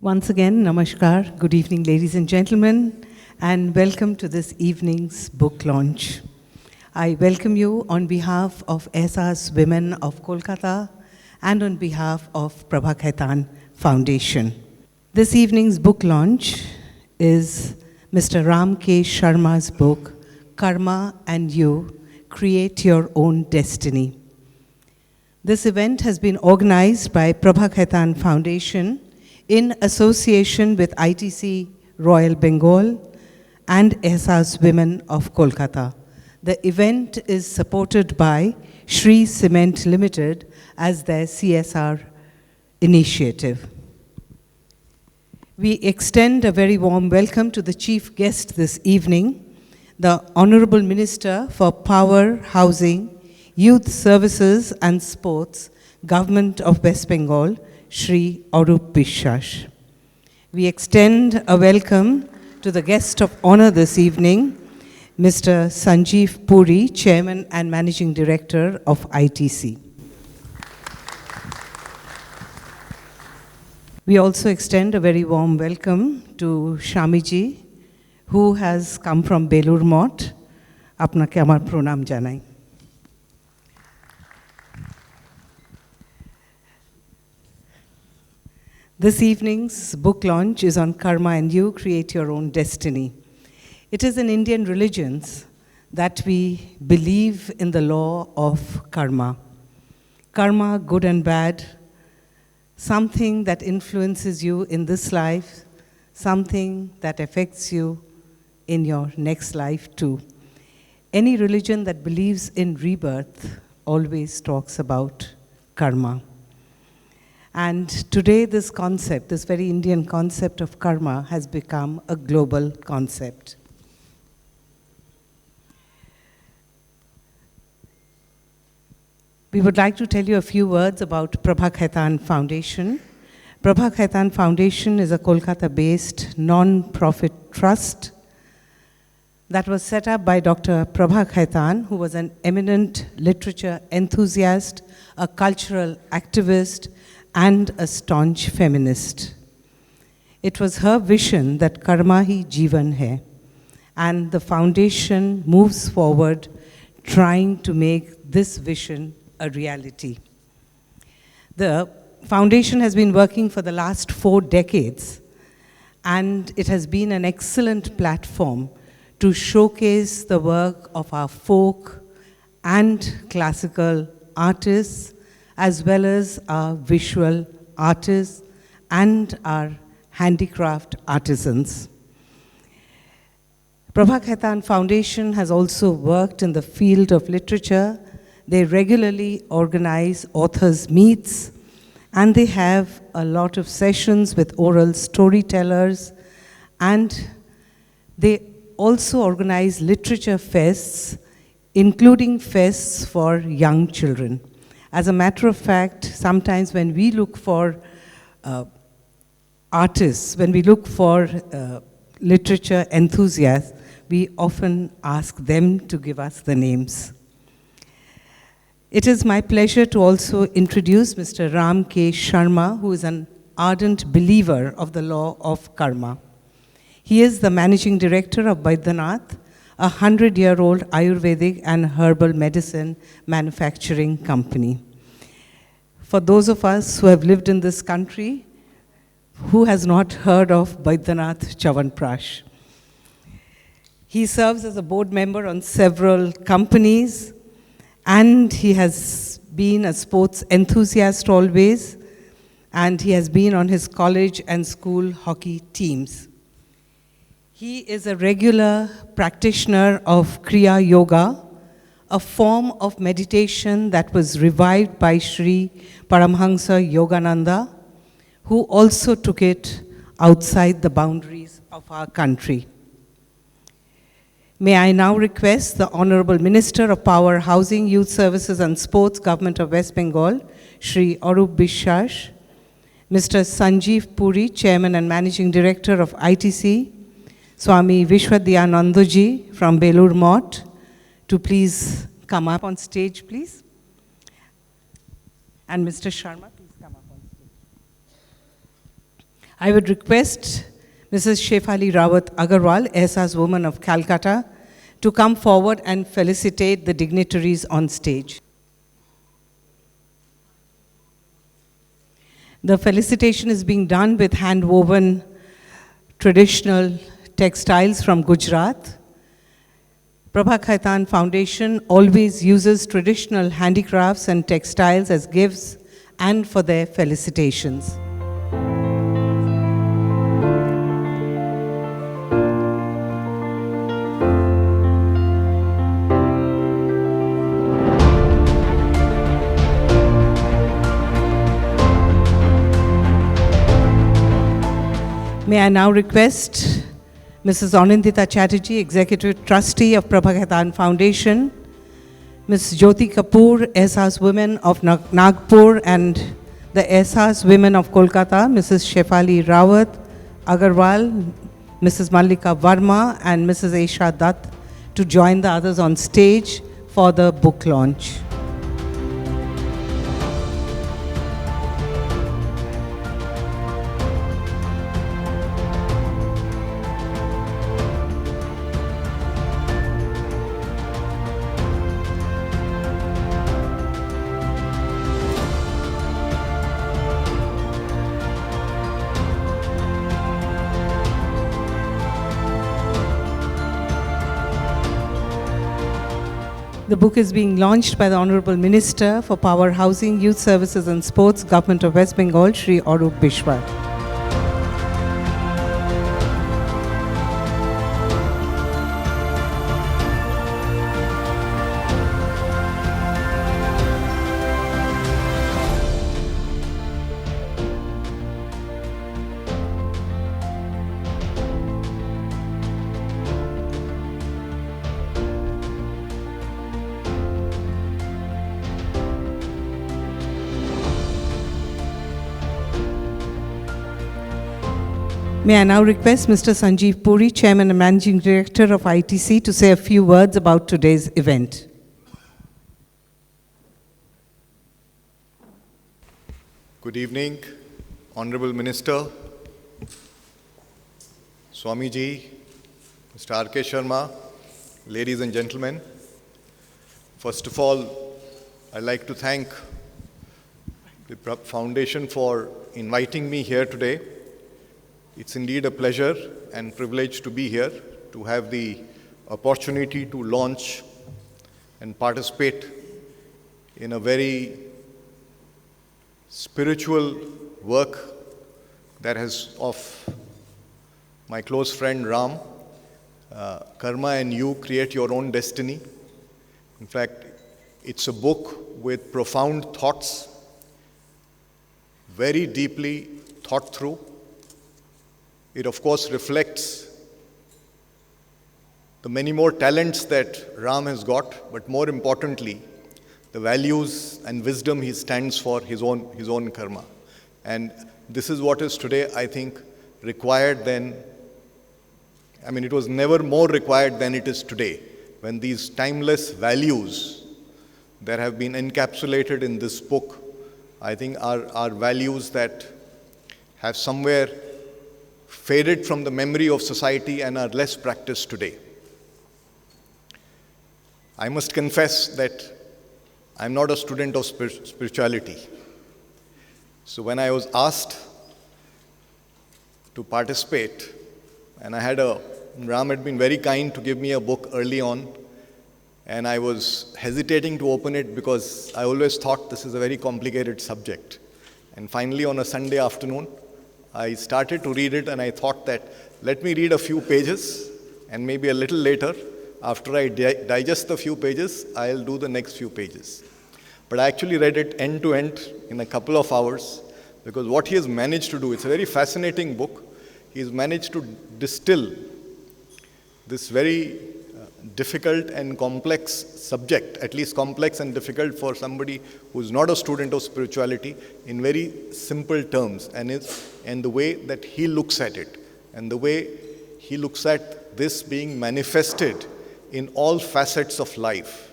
Once again, namaskar, good evening, ladies and gentlemen, and welcome to this evening's book launch. I welcome you on behalf of SR's Women of Kolkata and on behalf of Prabha Khaitan Foundation. This evening's book launch is Mr. Ram K. Sharma's book, Karma and You, Create Your Own Destiny. This event has been organized by Prabha Khaitan Foundation in association with ITC Royal Bengal and SR's Women of Kolkata. The event is supported by Shree Cement Limited as their CSR initiative. We extend a very warm welcome to the chief guest this evening, the Honorable Minister for Power, Housing, Youth Services and Sports, Government of West Bengal, Shri Arup Biswas. We extend a welcome to the guest of honor this evening, Mr. Sanjeev Puri, Chairman and Managing Director of ITC. We also extend a very warm welcome to Shamiji, who has come from Belur Moth. Apnake amar pronam janai. This evening's book launch is on Karma and You, Create Your Own Destiny. It is in Indian religions that we believe in the law of karma. Karma, good and bad, something that influences you in this life, something that affects you in your next life too. Any religion that believes in rebirth always talks about karma. And today this concept, this very Indian concept of karma has become a global concept. We would like to tell you a few words about Prabha Khaitan Foundation. Prabha Khaitan Foundation is a Kolkata-based non-profit trust that was set up by Dr. Prabha Khaitan, who was an eminent literature enthusiast, a cultural activist, and a staunch feminist. It was her vision that karma hi jeevan hai, and the foundation moves forward trying to make this vision a reality. The foundation has been working for the last 4 decades, and it has been an excellent platform to showcase the work of our folk and classical artists, as well as our visual artists and our handicraft artisans. Prabha Khaitan Foundation has also worked in the field of literature. They regularly organize authors' meets, and they have a lot of sessions with oral storytellers, and they also organize literature fests, including fests for young children. As a matter of fact, sometimes when we look for artists, when we look for literature enthusiasts, we often ask them to give us the names. It is my pleasure to also introduce Mr. Ram K. Sharma, who is an ardent believer of the law of karma. He is the managing director of Baidyanath, a 100-year-old Ayurvedic and herbal medicine manufacturing company. For those of us who have lived in this country, who has not heard of Baidyanath Chawanprash? He serves as a board member on several companies, and he has been a sports enthusiast always, and he has been on his college and school hockey teams. He is a regular practitioner of Kriya Yoga, a form of meditation that was revived by Sri Paramhansa Yogananda, who also took it outside the boundaries of our country. May I now request the Honorable Minister of Power, Housing, Youth Services and Sports, Government of West Bengal, Shri Arup Biswas, Mr. Sanjeev Puri, Chairman and Managing Director of ITC, Swami Vishwadhyanandaji from Belur Moth, to please come up on stage, please. And Mr. Sharma, please come up on stage. I would request Mrs. Shefali Rawat Agarwal, Ehsas Woman of Calcutta, to come forward and felicitate the dignitaries on stage. The felicitation is being done with hand-woven traditional textiles from Gujarat. Prabha Khaitan Foundation always uses traditional handicrafts and textiles as gifts and for their felicitations. May I now request Mrs. Anindita Chatterjee, Executive Trustee of Prabha Khaitan Foundation, Ms. Jyoti Kapoor, Ehsas Women of Nagpur, and the Ehsas Women of Kolkata, Mrs. Shefali Rawat Agarwal, Mrs. Mallika Varma, and Mrs. Esha Dutt to join the others on stage for the book launch. The book is being launched by the Honorable Minister for Power Housing, Youth Services and Sports, Government of West Bengal, Shri Arup Bishwa. May I now request Mr. Sanjeev Puri, Chairman and Managing Director of ITC, to say a few words about today's event. Good evening, Honorable Minister, Swamiji, Mr. R.K. Sharma, ladies and gentlemen. First of all, I'd like to thank the Foundation for inviting me here today. It's indeed a pleasure and privilege to be here, to have the opportunity to launch and participate in a very spiritual work that has of my close friend Ram. Karma and you create your own destiny. In fact, it's a book with profound thoughts, very deeply thought through. It, of course, reflects the many more talents that Ram has got, but more importantly, the values and wisdom he stands for, his own karma. And this is what is today, I think, required than, it was never more required than it is today, when these timeless values that have been encapsulated in this book, I think are values that have somewhere faded from the memory of society and are less practiced today. I must confess that I'm not a student of spirituality. So when I was asked to participate, and Ram had been very kind to give me a book early on, and I was hesitating to open it because I always thought this is a very complicated subject. And finally, on a Sunday afternoon, I started to read it, and I thought that let me read a few pages, and maybe a little later, after I digest the few pages, I'll do the next few pages. But I actually read it end to end in a couple of hours, because what he has managed to do, it's a very fascinating book. He's managed to distill this very difficult and complex subject, at least complex and difficult for somebody who's not a student of spirituality, in very simple terms, and the way that he looks at it, and the way he looks at this being manifested in all facets of life,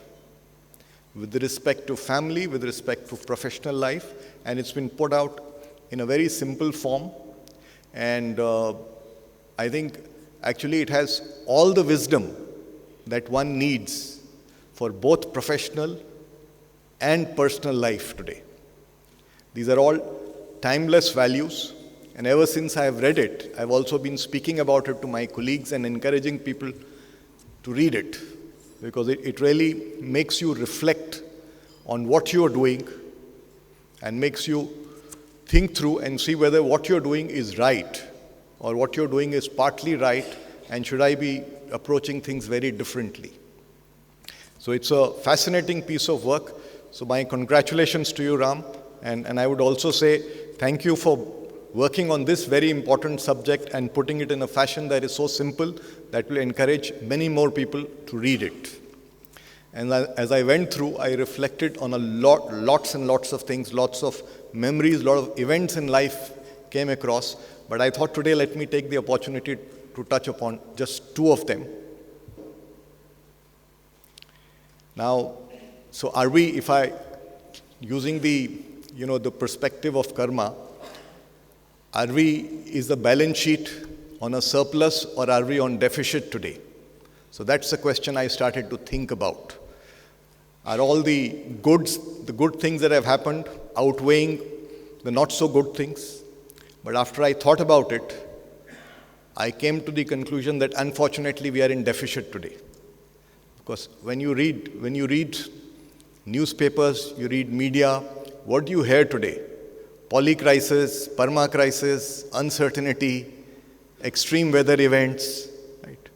with respect to family, with respect to professional life, and it's been put out in a very simple form. And I think actually it has all the wisdom that one needs for both professional and personal life today. These are all timeless values, and ever since I have read it, I've also been speaking about it to my colleagues and encouraging people to read it, because it really makes you reflect on what you're doing and makes you think through and see whether what you're doing is right or what you're doing is partly right, and should I be approaching things very differently. So it's a fascinating piece of work. So my congratulations to you, Ram. And I would also say thank you for working on this very important subject and putting it in a fashion that is so simple that will encourage many more people to read it. And as I went through, I reflected on lots and lots of things, lots of memories, lot of events in life came across. But I thought today let me take the opportunity to touch upon just two of them. Now, so are we, if I, using the perspective of karma, is the balance sheet on a surplus or are we on deficit today? So that's the question I started to think about. Are all the good things that have happened outweighing the not so good things? But after I thought about it, I came to the conclusion that unfortunately we are in deficit today. Because when you read newspapers, you read media, what do you hear today? Poly-crisis, perma-crisis, uncertainty, extreme weather events, right?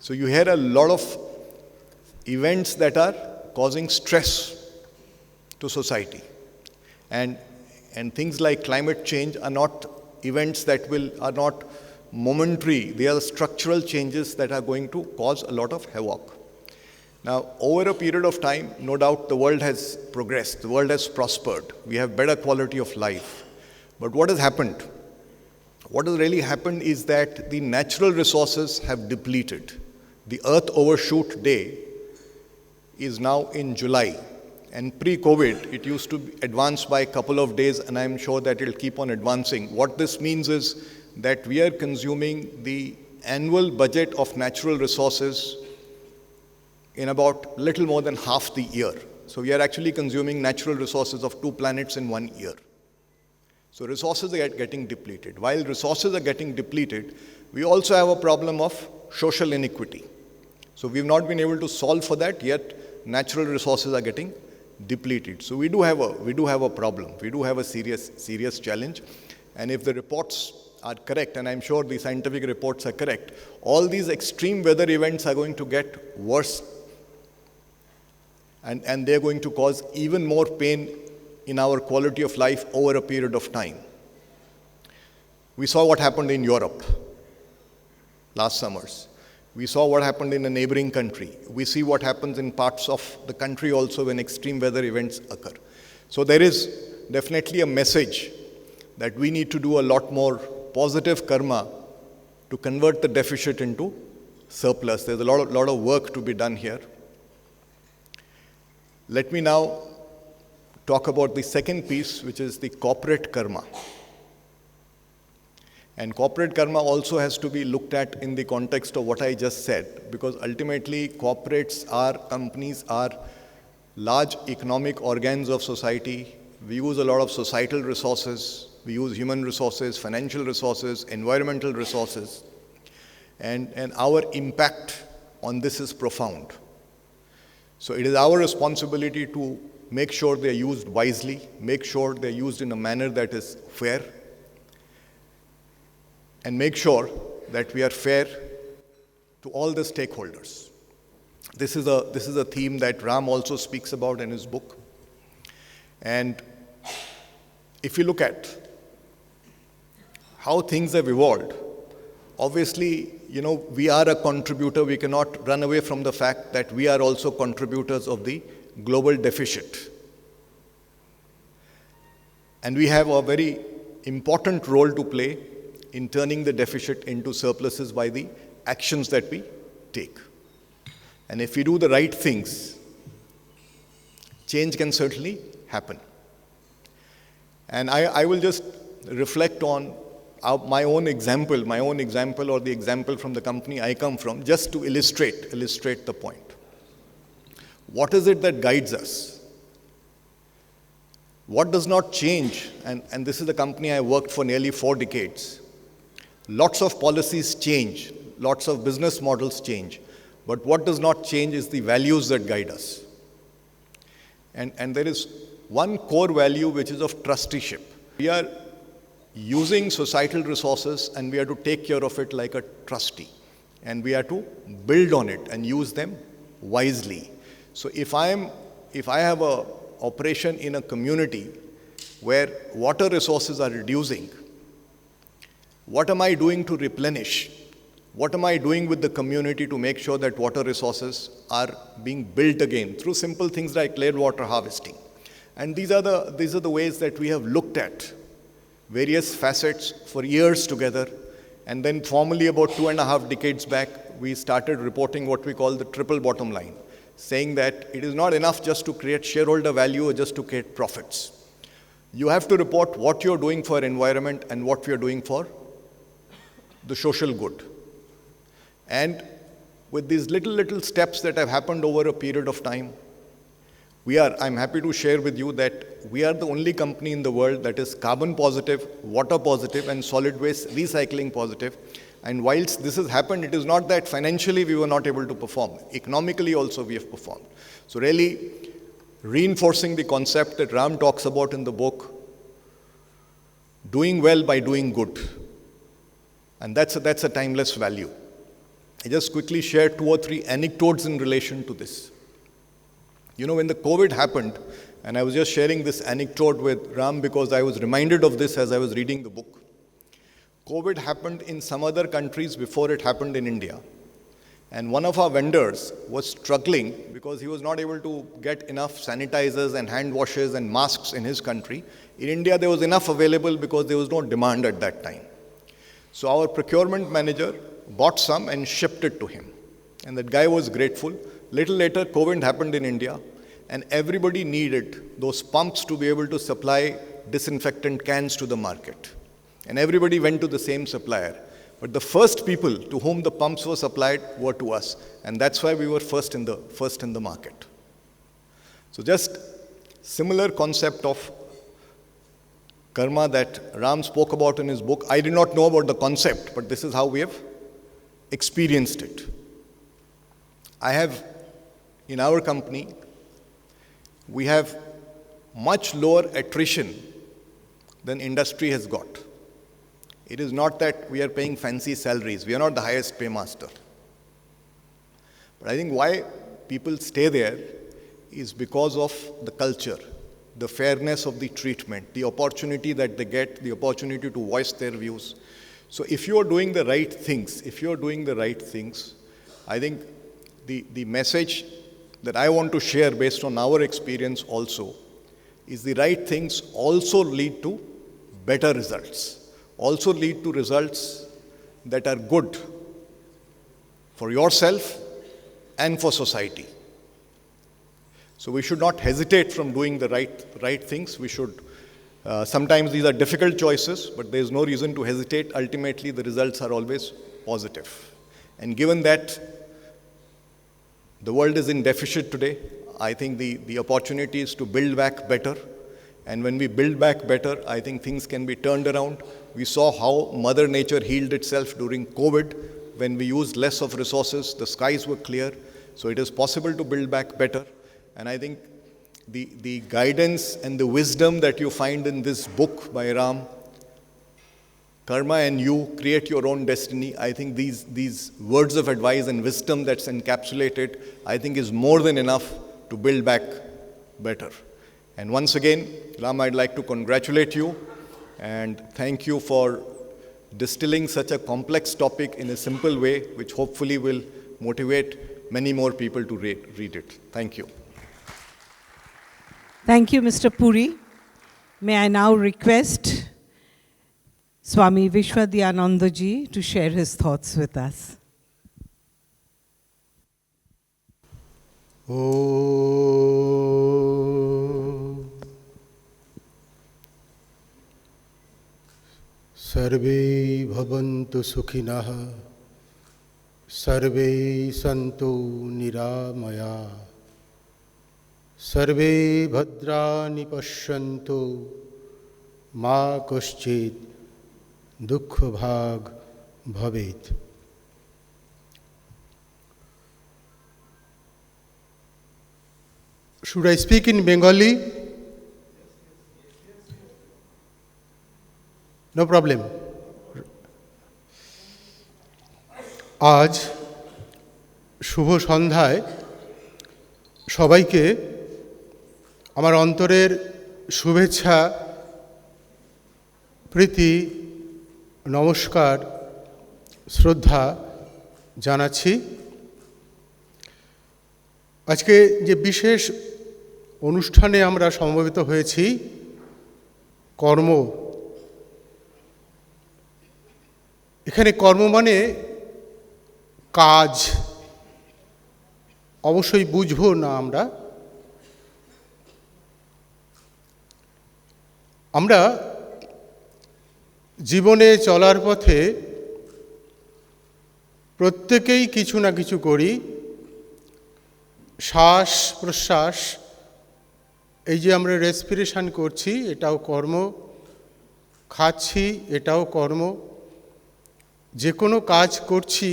So you hear a lot of events that are causing stress to society. And things like climate change are not events that are not momentary. They are structural changes that are going to cause a lot of havoc. Now, over a period of time, no doubt the world has progressed, the world has prospered, we have better quality of life. But what has happened? What has really happened is that the natural resources have depleted. The Earth Overshoot Day is now in July. And pre-COVID, it used to advance by a couple of days, and I'm sure that it'll keep on advancing. What this means is that we are consuming the annual budget of natural resources in about little more than half the year. So we are actually consuming natural resources of 2 planets in 1 year. So resources are getting depleted. While resources are getting depleted, we also have a problem of social inequity. So we've not been able to solve for that, yet natural resources are getting depleted. So we do have a problem. We do have a serious challenge. And if the reports are correct, and I'm sure the scientific reports are correct, all these extreme weather events are going to get worse. And they're going to cause even more pain in our quality of life over a period of time. We saw what happened in Europe last summers. We saw what happened in a neighboring country. We see what happens in parts of the country also when extreme weather events occur. So there is definitely a message that we need to do a lot more positive karma to convert the deficit into surplus. There's a lot of work to be done here. Let me now talk about the second piece, which is the corporate karma. And corporate karma also has to be looked at in the context of what I just said, because ultimately companies are large economic organs of society. We use a lot of societal resources. We use human resources, financial resources, environmental resources. And our impact on this is profound. So it is our responsibility to make sure they're used wisely, make sure they're used in a manner that is fair, and make sure that we are fair to all the stakeholders. This is a theme that Ram also speaks about in his book. And if you look at how things have evolved, obviously, we are a contributor. We cannot run away from the fact that we are also contributors of the global deficit. And we have a very important role to play in turning the deficit into surpluses by the actions that we take. And if we do the right things, change can certainly happen. And I will just reflect on, my own example or the example from the company I come from, just to illustrate the point. What is it that guides us? What does not change? And this is the company I worked for nearly 4 decades. Lots of policies change, lots of business models change, but what does not change is the values that guide us. And there is one core value which is of trusteeship. We are using societal resources and we are to take care of it like a trustee. And we are to build on it and use them wisely. So if I have a operation in a community where water resources are reducing, what am I doing to replenish? What am I doing with the community to make sure that water resources are being built again through simple things like layered water harvesting? And these are the ways that we have looked at various facets for years together. And then formally about 2.5 decades back, we started reporting what we call the triple bottom line, saying that it is not enough just to create shareholder value or just to create profits. You have to report what you're doing for environment and what we are doing for the social good. And with these little steps that have happened over a period of time, I'm happy to share with you that we are the only company in the world that is carbon positive, water positive, and solid waste recycling positive. And whilst this has happened, it is not that financially we were not able to perform. Economically also we have performed. So really reinforcing the concept that Ram talks about in the book, doing well by doing good. And that's a timeless value. I just quickly share 2 or 3 anecdotes in relation to this. You know, when the COVID happened, and I was just sharing this anecdote with Ram because I was reminded of this as I was reading the book. COVID happened in some other countries before it happened in India. And one of our vendors was struggling because he was not able to get enough sanitizers and hand washes and masks in his country. In India, there was enough available because there was no demand at that time. So our procurement manager bought some and shipped it to him. And that guy was grateful. Little later, COVID happened in India, and everybody needed those pumps to be able to supply disinfectant cans to the market. And everybody went to the same supplier. But the first people to whom the pumps were supplied were to us. And that's why we were first in the market. So just similar concept of karma that Ram spoke about in his book. I did not know about the concept, but this is how we have experienced it. In our company, we have much lower attrition than industry has got. It is not that we are paying fancy salaries. We are not the highest paymaster. But I think why people stay there is because of the culture, the fairness of the treatment, the opportunity that they get, the opportunity to voice their views. So if you are doing the right things, I think the message that I want to share based on our experience also is the right things also lead to better results, also lead to results that are good for yourself and for society. So we should not hesitate from doing the right things. We should, sometimes these are difficult choices, but there is no reason to hesitate. Ultimately, the results are always positive. And given that the world is in deficit today, I think the opportunity is to build back better. And when we build back better, I think things can be turned around. We saw how Mother Nature healed itself during COVID. When we used less of resources, the skies were clear. So it is possible to build back better. And I think the guidance and the wisdom that you find in this book by Ram, Karma and You Create Your Own Destiny, I think these words of advice and wisdom that's encapsulated, I think is more than enough to build back better. And once again, Ram, I'd like to congratulate you and thank you for distilling such a complex topic in a simple way, which hopefully will motivate many more people to read it. Thank you. Thank you, Mr. Puri. May I now request Swami Vishwadhyananda ji to share his thoughts with us. सर्वे भवन्तु सुखिनः सर्वे सन्तु निरामया सर्वे भद्राणि पश्यन्तु मा कश्चित् दुःखभाग् भवेत्। Should I speak in Bengali? No problem. আজ শুভ সন্ধ্যায় সবাইকে আমার অন্তরের শুভেচ্ছা, প্রীতি, নমস্কার, শ্রদ্ধা জানাচ্ছি। আজকে যে বিশেষ অনুষ্ঠানে আমরা সমবেত হয়েছি, কর্ম, এখানে কর্ম মানে কাজ, অবশ্যই বুঝবো না আমরা জীবনে চলার পথে প্রত্যেকেই কিছু না কিছু করি। শ্বাস প্রশ্বাস, এই যে আমরা রেসপিরেশন করছি, এটাও কর্ম, খাচ্ছি, এটাও কর্ম, যে কোনো কাজ করছি,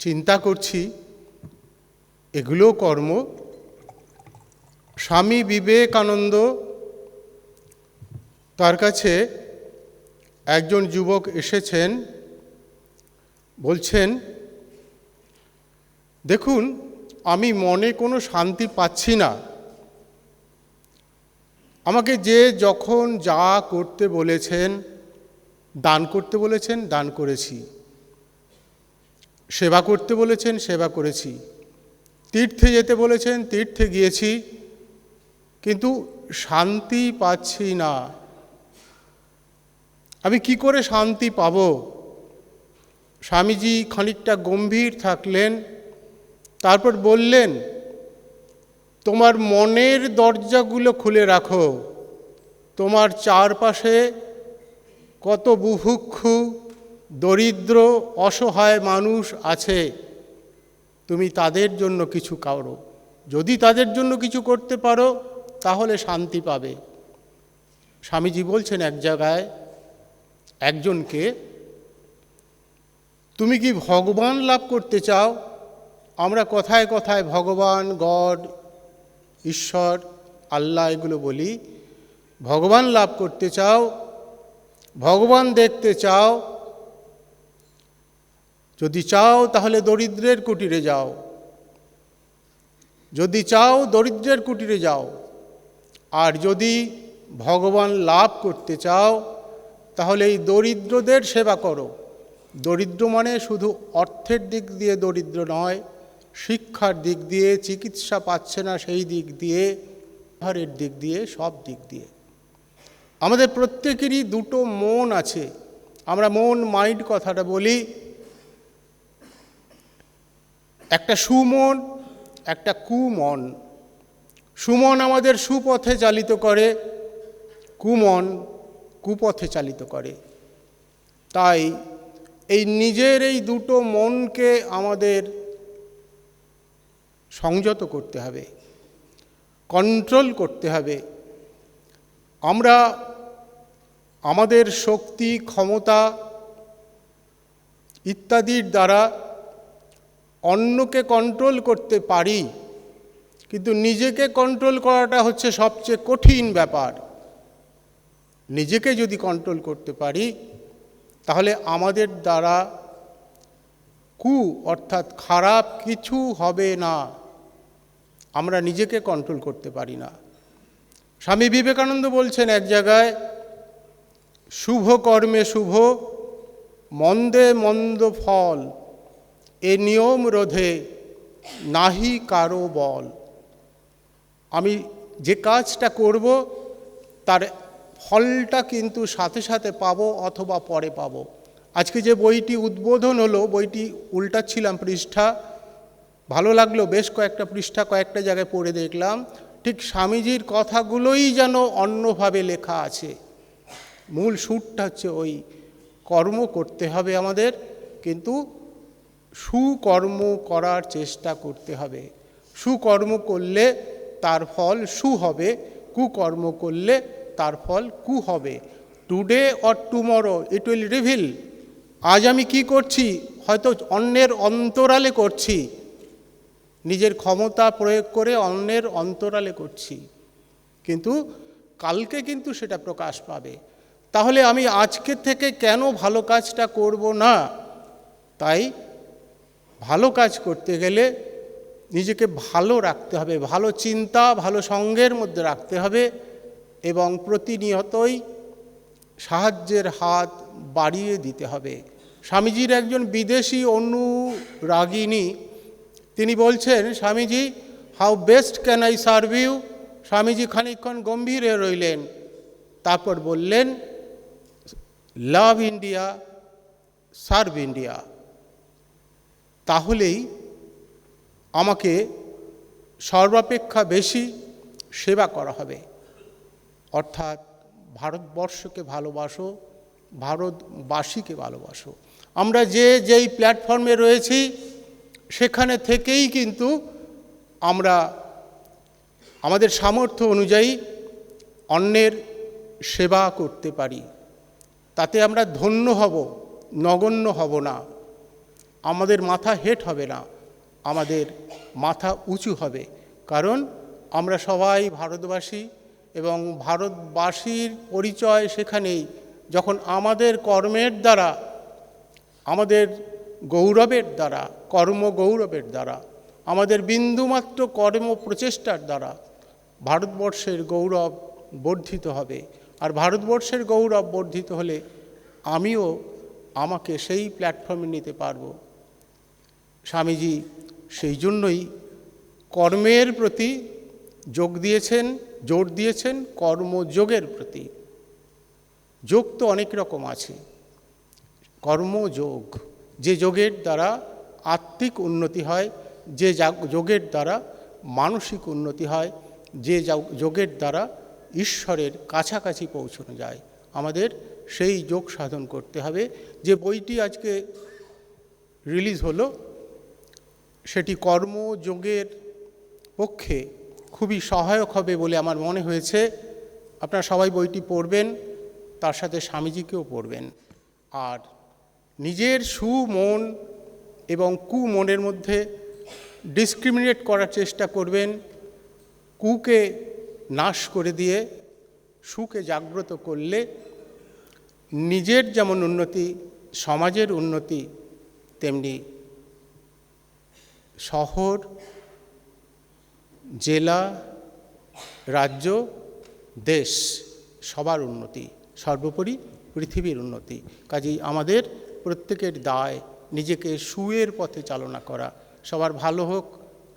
চিন্তা করছি, এগুলোও কর্ম। স্বামী বিবেকানন্দ, তার কাছে একজন যুবক এসেছেন, বলছেন, দেখুন আমি মনে কোনো শান্তি পাচ্ছি না, আমাকে যে যখন যা করতে বলেছেন, দান করতে বলেছেন দান করেছি, সেবা করতে বলেছেন সেবা করেছি, তীর্থে যেতে বলেছেন তীর্থে গিয়েছি, কিন্তু শান্তি পাচ্ছি না। আমি কি করে শান্তি পাব? স্বামীজি খানিকটা গম্ভীর থাকলেন, তারপর বললেন, তোমার মনের দরজাগুলো খুলে রাখো, তোমার চারপাশে কত বুভুক্ষু, দরিদ্র, অসহায় মানুষ আছে, তুমি তাদের জন্য কিছু করো। যদি তাদের জন্য কিছু করতে পারো তাহলে শান্তি পাবে। স্বামীজি বলছেন এক জায়গায় একজনকে, তুমি কি ভগবান লাভ করতে চাও? আমরা কথায় কথায় ভগবান, গড, ঈশ্বর, আল্লাহ এগুলো বলি। ভগবান লাভ করতে চাও, ভগবান দেখতে চাও, যদি চাও তাহলে দরিদ্রের কুটিরে যাও, যদি চাও দরিদ্রের কুটিরে যাও। আর যদি ভগবান লাভ করতে চাও তাহলে এই দরিদ্রদের সেবা করো। দরিদ্র মানে শুধু অর্থের দিক দিয়ে দরিদ্র নয়, শিক্ষার দিক দিয়ে, চিকিৎসা পাচ্ছে না সেই দিক দিয়ে, আহারের দিক দিয়ে, সব দিক দিয়ে। আমাদের প্রত্যেকেরই দুটো মন আছে, আমরা মন মাইন্ড কথাটা বলি। একটা সুমন, একটা কুমন। সুমন আমাদের সুপথে চালিত করে, কুমন কুপথে চালিত করে। তাই এই নিজের এই দুটো মনকে আমাদের সংযত করতে হবে, কন্ট্রোল করতে হবে। আমরা আমাদের শক্তি, ক্ষমতা ইত্যাদির দ্বারা অন্যকে কন্ট্রোল করতে পারি, কিন্তু নিজেকে কন্ট্রোল করাটা হচ্ছে সবচেয়ে কঠিন ব্যাপার। নিজেকে যদি কন্ট্রোল করতে পারি তাহলে আমাদের দ্বারা অর্থাৎ খারাপ কিছু হবে না। আমরা নিজেকে কন্ট্রোল করতে পারি না। স্বামী বিবেকানন্দ বলছেন এক জায়গায়, শুভ কর্মে শুভ, মন্দে মন্দ ফল, এ নিয়ম রোধে নাহি কারো বল। আমি যে কাজটা করব তার ফলটা কিন্তু সাথে সাথে পাবো অথবা পরে পাবো। আজকে যে বইটি উদ্বোধন হলো, বইটি উল্টাচ্ছিলাম পৃষ্ঠা, ভালো লাগলো, বেশ কয়েকটা পৃষ্ঠা কয়েকটা জায়গায় পড়ে দেখলাম, ঠিক স্বামীজির কথাগুলোই যেন অন্যভাবে লেখা আছে। মূল সুরটা হচ্ছে ওই কর্ম করতে হবে আমাদের, কিন্তু সুকর্ম করার চেষ্টা করতে হবে। সুকর্ম করলে তার ফল সু হবে, কুকর্ম করলে তার ফল কু হবে। Today or tomorrow it will reveal. আজ আমি কি করছি, হয়তো অন্যের অন্তরালে করছি, নিজের ক্ষমতা প্রয়োগ করে অন্যের অন্তরালে করছি, কিন্তু কালকে কিন্তু সেটা প্রকাশ পাবে। তাহলে আমি আজকে থেকে কেন ভালো কাজটা করব না? তাই ভালো কাজ করতে গেলে নিজেকে ভালো রাখতে হবে, ভালো চিন্তা ভালো সঙ্গের মধ্যে রাখতে হবে, এবং প্রতিনিয়তই সাহায্যের হাত বাড়িয়ে দিতে হবে। স্বামীজির একজন বিদেশি অনুরাগিনী তিনি বলছেন, Swamiji, how best can I serve you? Swamiji খানিকক্ষণ গম্ভীর হয়ে রইলেন, তারপর বললেন, লাভ ইন্ডিয়া, সার্ভ ইন্ডিয়া। তাহলেই আমাকে সর্বাপেক্ষা বেশি সেবা করা হবে। অর্থাৎ ভারতবর্ষকে ভালোবাসো, ভারতবাসীকে ভালোবাসো। আমরা যেই প্ল্যাটফর্মে রয়েছি সেখানে থেকেই কিন্তু আমরা আমাদের সামর্থ্য অনুযায়ী অন্যের সেবা করতে পারি। তাতে আমরা ধন্য হব, নগণ্য হব না। আমাদের মাথা হেট হবে না, আমাদের মাথা উঁচু হবে, কারণ আমরা সবাই ভারতবাসী, এবং ভারতবাসীর পরিচয় সেখানেই যখন আমাদের কর্মের দ্বারা, আমাদের গৌরবের দ্বারা, কর্মগৌরবের দ্বারা, আমাদের বিন্দুমাত্র কর্ম প্রচেষ্টার দ্বারা ভারতবর্ষের গৌরব বর্ধিত হবে। আর ভারতবর্ষের গৌরব বর্ধিত হলে আমিও আমাকে সেই প্ল্যাটফর্মে নিতে পারব। স্বামীজি সেই জন্যই কর্মের প্রতি জোর দিয়েছেন, কর্মযোগের প্রতি। যোগ তো অনেক রকম আছে। কর্মযোগ, যে যোগের দ্বারা আত্মিক উন্নতি হয়, যে যোগের দ্বারা মানসিক উন্নতি হয়, যে যোগের দ্বারা ঈশ্বরের কাছাকাছি পৌঁছানো যায়, আমাদের সেই যোগ সাধন করতে হবে। যে বইটি আজকে রিলিজ হলো সেটি কর্মযোগের পক্ষে খুবই সহায়ক হবে বলে আমার মনে হয়েছে। আপনারা সবাই বইটি পড়বেন, তার সাথে স্বামীজিকেও পড়বেন, আর নিজের সুমন এবং কুমনের মধ্যে ডিসক্রিমিনেট করার চেষ্টা করবেন। কুকে নাশ করে দিয়ে সুকে জাগ্রত করলে নিজের যেমন উন্নতি, সমাজের উন্নতি, তেমনি শহর, জেলা, রাজ্য, দেশ সবার উন্নতি, সর্বোপরি পৃথিবীর উন্নতি। কাজেই আমাদের প্রত্যেকের দায় নিজেকে সুয়ের পথে চালনা করা। সবার ভালো হোক,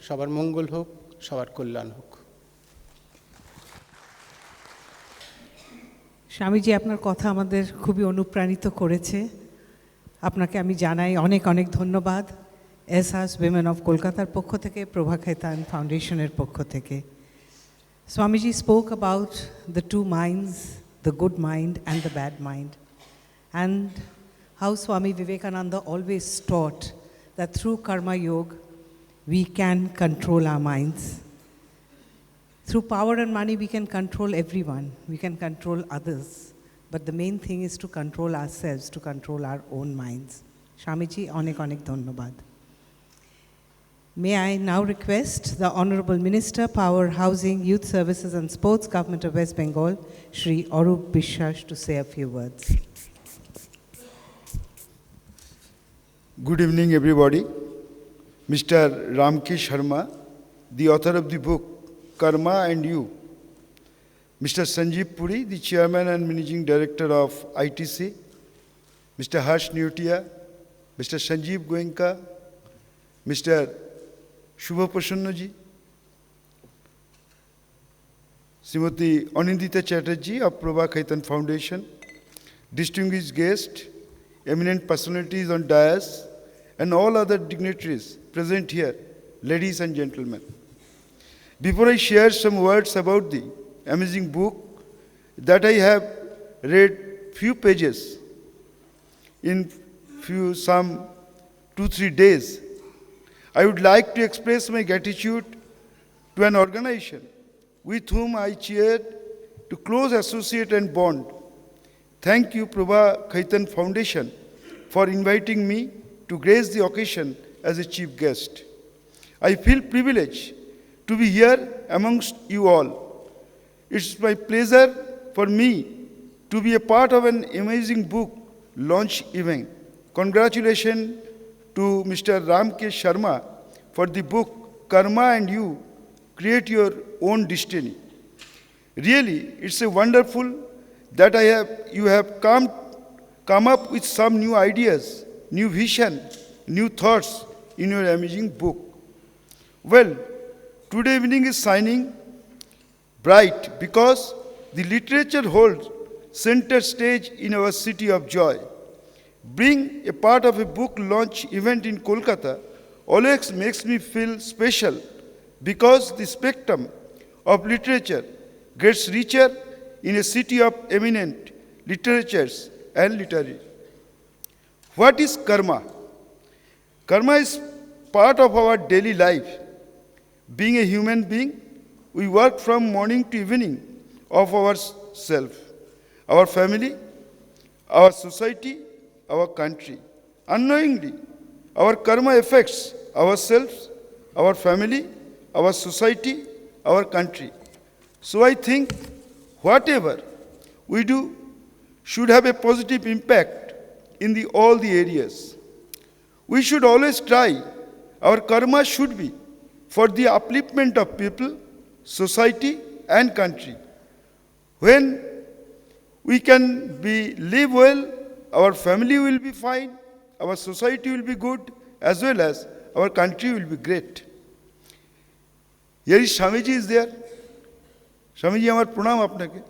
সবার মঙ্গল হোক, সবার কল্যাণ হোক। স্বামীজি, আপনার কথা আমাদের খুবই অনুপ্রাণিত করেছে। আপনাকে আমি জানাই অনেক অনেক ধন্যবাদ। এসআস উইমেন অফ কলকাতার পক্ষ থেকে, প্রভা খেতান ফাউন্ডেশনের পক্ষ থেকে। Swamiji spoke about the two minds, the good mind and the bad mind, and how Swami Vivekananda always taught that through Karma Yoga we can control our minds. Through power and money we can control everyone, we can control others, but the main thing is to control ourselves, to control our own minds. Swamiji, onek onek dhanyabad. May I now request the Honorable Minister, Power, Housing, Youth Services and Sports, Government of West Bengal, Shri Arup Biswas, to say a few words. Good evening, everybody. Mr. Ramki Sharma, the author of the book Karma and You. Mr. Sanjeev Puri, the Chairman and Managing Director of ITC. Mr. Harsh Neutia, Mr. Sanjeev Goenka, Mr. Shubha Prasannaji, Srimati Anindita Chatterjee of Prabha Khaitan Foundation, distinguished guests, eminent personalities on dais, and all other dignitaries present here, ladies and gentlemen. Before I share some words about the amazing book that I have read few pages in some 2-3 days. I would like to express my gratitude to an organization with whom I cheered to close associate and bond. Thank you, Prabha Khaitan Foundation, for inviting me to grace the occasion as a chief guest. I feel privileged to be here amongst you all. It's my pleasure for me to be a part of an amazing book launch event. Congratulations to Mr. Ram K. Sharma for the book Karma and You Create Your Own Destiny. Really, it's a wonderful that you have come up with some new ideas, new vision, new thoughts in your amazing book. Well, today evening is shining bright because the literature holds center stage in our city of joy. Being a part of a book launch event in Kolkata always makes me feel special because the spectrum of literature gets richer in a city of eminent literatures and literary. What is karma? Karma is part of our daily life. Being a human being, we work from morning to evening of ourself, our family, our society, our country. Unknowingly, our karma affects ourselves, our family, our society, our country. So I think whatever we do should have a positive impact in all the areas. We should always try, our karma should be for the upliftment of people, society, and country. When we can live well, our family will be fine, our society will be good, as well as our country will be great. Here is Swamiji is there. Swamiji, amar pranam apnake.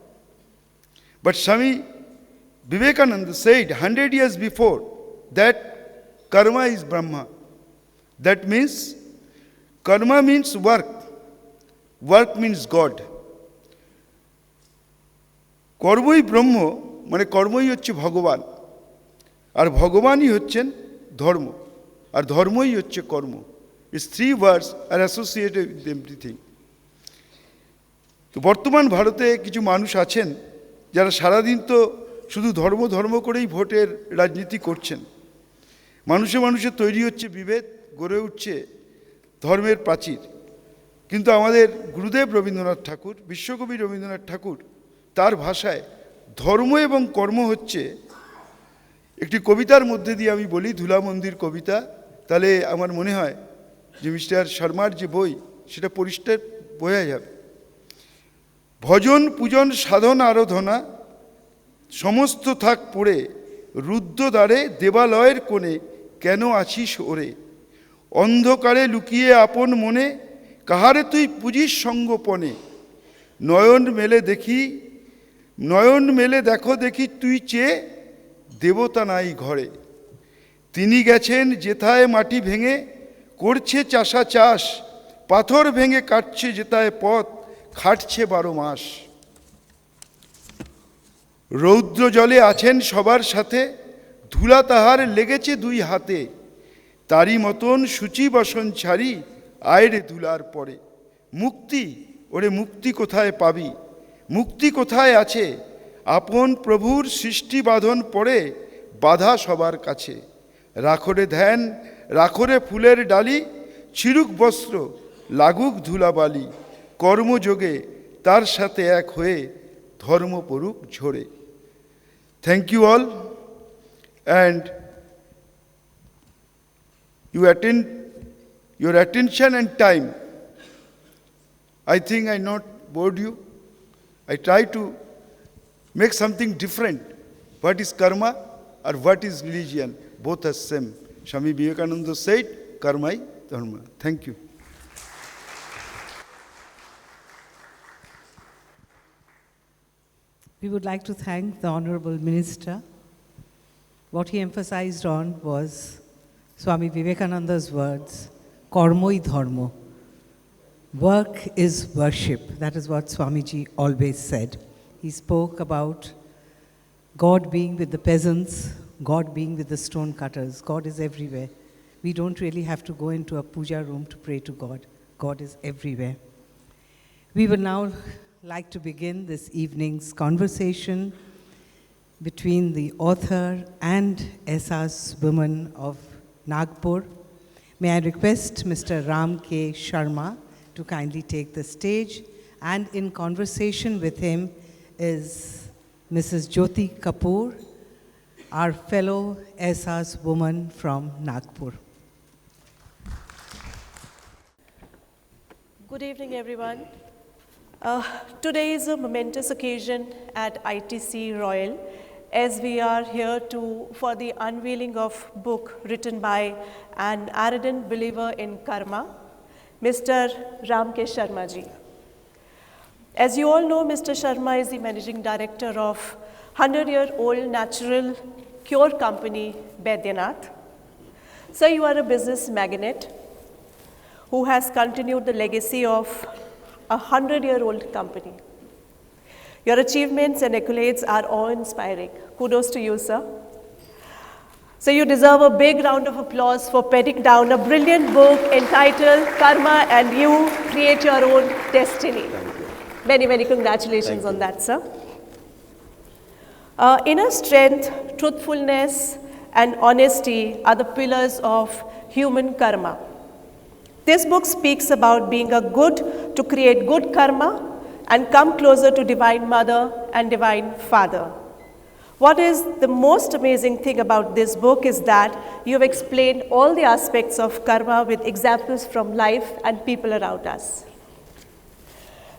But Swami Vivekananda said 100 years before that karma is Brahma. That means karma means work. Work means God. কর্মই ব্রহ্ম মানে কর্মই হচ্ছে ভগবান আর ভগবানই হচ্ছেন ধর্ম আর ধর্মই হচ্ছে কর্ম These 3 words are associated with everything. তো বর্তমান ভারতে কিছু মানুষ আছেন যারা সারাদিন তো শুধু ধর্ম করেই ভোটের রাজনীতি করছেন মানুষে তৈরি হচ্ছে বিভেদ গড়ে উঠছে ধর্মের প্রাচীর কিন্তু আমাদের গুরুদেব রবীন্দ্রনাথ ঠাকুর বিশ্বকবি রবীন্দ্রনাথ ঠাকুর তার ভাষায় ধর্ম এবং কর্ম হচ্ছে একটি কবিতার মধ্যে দিয়ে আমি বলি ধুলা মন্দির কবিতা তাহলে আমার মনে হয় যে মিস্টার শর্মার যে বই সেটা পরিষ্কার বোঝা যাবে ভজন পূজন সাধন আরাধনা সমস্ত থাক পড়ে রুদ্ধ দ্বারে দেবালয়ের কোণে কেন আছিস ওরে অন্ধকারে লুকিয়ে আপন মনে কাহারে তুই পুজিস সঙ্গোপনে নয়ন মেলে দেখো দেখি তুই চেয়ে দেবতা নাই ঘরে তিনি গেছেন যেথায় মাটি ভেঙে করছে চাষা চাষ পাথর ভেঙে কাটছে যেথায় পথ খাটছে 12 মাস রৌদ্র জলে আছেন সবার সাথে ধুলা তাহার লেগেছে 2 হাতে তারই মতন সূচি বসন ছাড়ি আয়রে ধুলার পরে মুক্তি ওরে মুক্তি কোথায় পাবি মুক্তি কোথায় আছে আপন প্রভুর সৃষ্টি বাঁধন পড়ে বাধা সবার কাছে রাখরে ধ্যান রাখরে ফুলের ডালি চিরুক বস্ত্র লাগুক ধুলাবালি কর্মযোগে তার সাথে এক হয়ে ধর্ম পড়ুক ঝরে thank you all and your attention and time. I think I not bored you. I try to make something different. What is karma or what is religion? Both are same. Swami Vivekananda said, karma is dharma. Thank you. We would like to thank the Honorable Minister. What he emphasized on was Swami Vivekananda's words, Karmoi Dharmo. Work is worship. That is what Swamiji always said. He spoke about God being with the peasants, God being with the stone cutters. God is everywhere. We don't really have to go into a puja room to pray to God. God is everywhere. We would now like to begin this evening's conversation between the author and ESA's women of Nagpur. May I request Mr. Ram K. Sharma to kindly take the stage, and in conversation with him is Mrs. Jyoti Kapoor, our fellow ESA's woman from Nagpur. Good evening, everyone. Today is a momentous occasion at ITC Royal, as we are here for the unveiling of book written by an ardent believer in karma, Mr. Ram K. Sharma ji. As you all know, Mr. Sharma is the managing director of 100-year-old natural cure company, Baidyanath. So you are a business magnate who has continued the legacy of a 100-year-old company. Your achievements and accolades are awe-inspiring. Kudos to you, sir. So you deserve a big round of applause for penning down a brilliant book entitled Karma and You Create Your Own Destiny. Many, many congratulations on that, sir. Inner strength, truthfulness, and honesty are the pillars of human karma. This book speaks about being a good to create good karma and come closer to Divine Mother and Divine Father. What is the most amazing thing about this book is that you have explained all the aspects of karma with examples from life and people around us.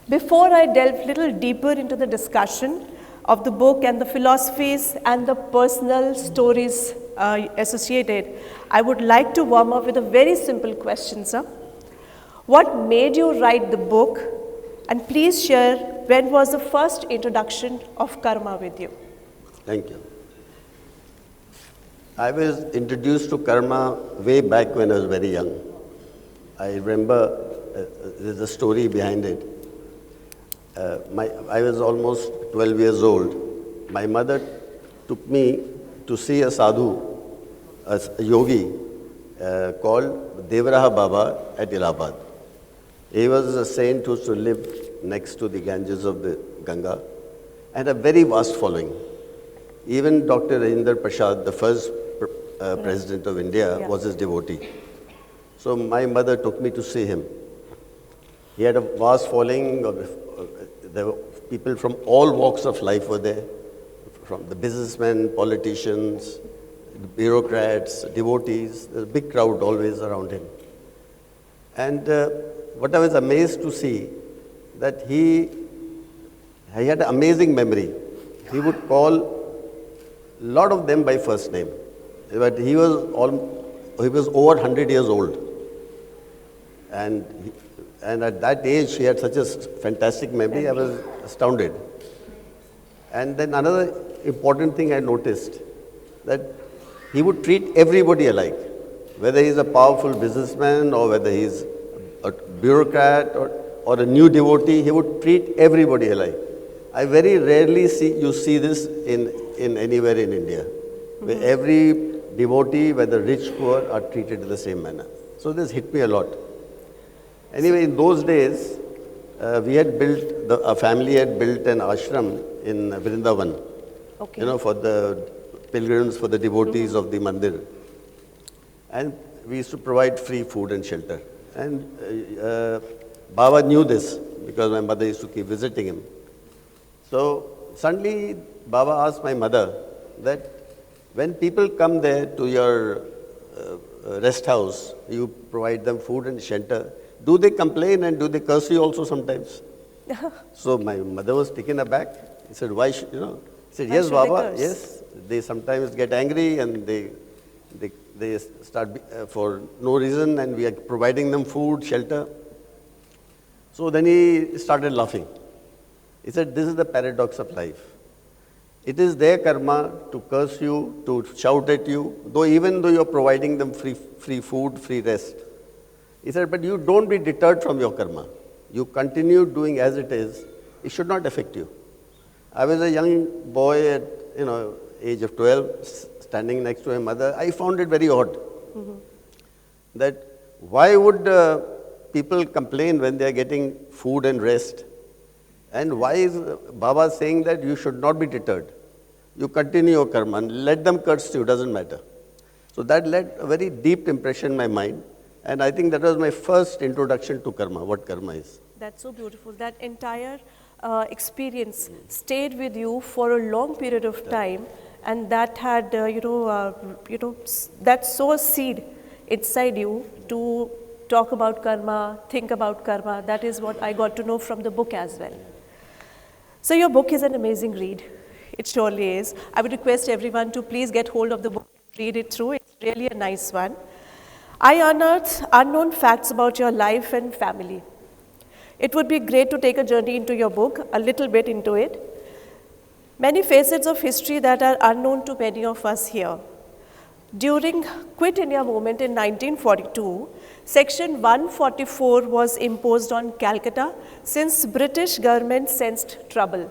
Before I delve a little deeper into the discussion of the book and the philosophies and the personal stories associated, I would like to warm up with a very simple question, sir. What made you write the book? And please share, when was the first introduction of karma with you? Thank you. I was introduced to karma way back when I was very young. I remember there's a story behind it. I was almost 12 years old. My mother took me to see a sadhu, a yogi called Devaraha Baba at Allahabad. He was a saint who used to live next to the Ganges of the Ganga and a very vast following. Even Dr. Rajendra Prasad, the first president of India, was his devotee. So my mother took me to see him. He had a vast following. There were people from all walks of life were there, from the businessmen, politicians, bureaucrats, devotees. There's a big crowd always around him. And what I was amazed to see, that he had an amazing memory. He would call a lot of them by first name. But he was over 100 years old. And at that age, he had such a fantastic memory, I was astounded. And then another important thing I noticed, that he would treat everybody alike, whether he's a powerful businessman or whether he's a bureaucrat or a new devotee, he would treat everybody alike. I very rarely see this in anywhere in India, where every devotee, whether rich, poor, are treated in the same manner. So this hit me a lot. Anyway, in those days, a family had built an ashram in Vrindavan, for the pilgrims, for the devotees of the mandir. And we used to provide free food and shelter. And Baba knew this because my mother used to keep visiting him. So suddenly, Baba asked my mother that when people come there to your rest house, you provide them food and shelter. Do they complain and do they curse you also sometimes? So my mother was taken aback. He said, why should, He said, yes, Baba, yes. They sometimes get angry and they start for no reason, and we are providing them food, shelter. So then he started laughing. He said, this is the paradox of life. It is their karma to curse you, to shout at you, even though you are providing them free food, free rest. He said, but you don't be deterred from your karma. You continue doing as it is. It should not affect you. I was a young boy at age of 12, standing next to my mother, I found it very odd. That why would people complain when they are getting food and rest? And why is Baba saying that you should not be deterred? You continue your karma and let them curse you, doesn't matter. So that led a very deep impression in my mind. And I think that was my first introduction to karma, what karma is. That's so beautiful. That entire experience stayed with you for a long period of time, and that had, that sowed a seed inside you to talk about karma, think about karma. That is what I got to know from the book as well. So your book is an amazing read. It surely is. I would request everyone to please get hold of the book, read it through. It's really a nice one. I unearthed unknown facts about your life and family. It would be great to take a journey into your book, a little bit into it. Many facets of history that are unknown to many of us here. During Quit India movement in 1942, Section 144 was imposed on Calcutta since British government sensed trouble.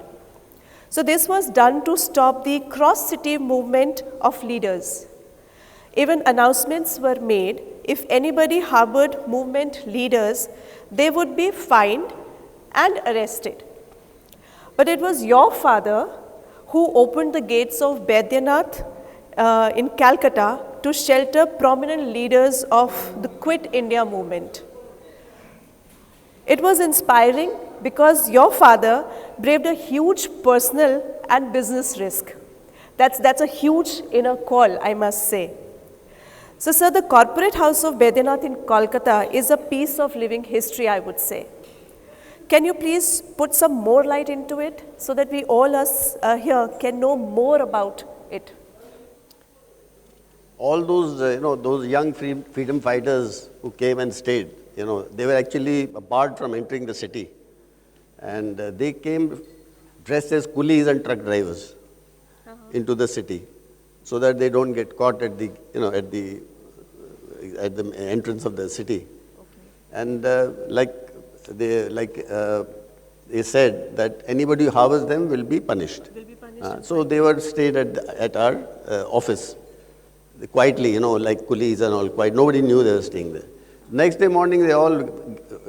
So this was done to stop the cross-city movement of leaders. Even announcements were made. If anybody harbored movement leaders, they would be fined and arrested. But it was your father who opened the gates of Baidyanath in Calcutta to shelter prominent leaders of the Quit India movement. It was inspiring because your father braved a huge personal and business risk. That's a huge inner call, I must say. So, sir, the corporate house of Baidyanath in Kolkata is a piece of living history, I would say. Can you please put some more light into it so that we all us here can know more about it? All those, those young freedom fighters who came and stayed, they were actually barred from entering the city. And they came dressed as coolies and truck drivers into the city, so that they don't get caught at the entrance of the city. Okay. And they said that anybody who harbors them will be punished. So they were stayed at our office quietly, like coolies and all. Quiet. Nobody knew they were staying there. Next day morning, they all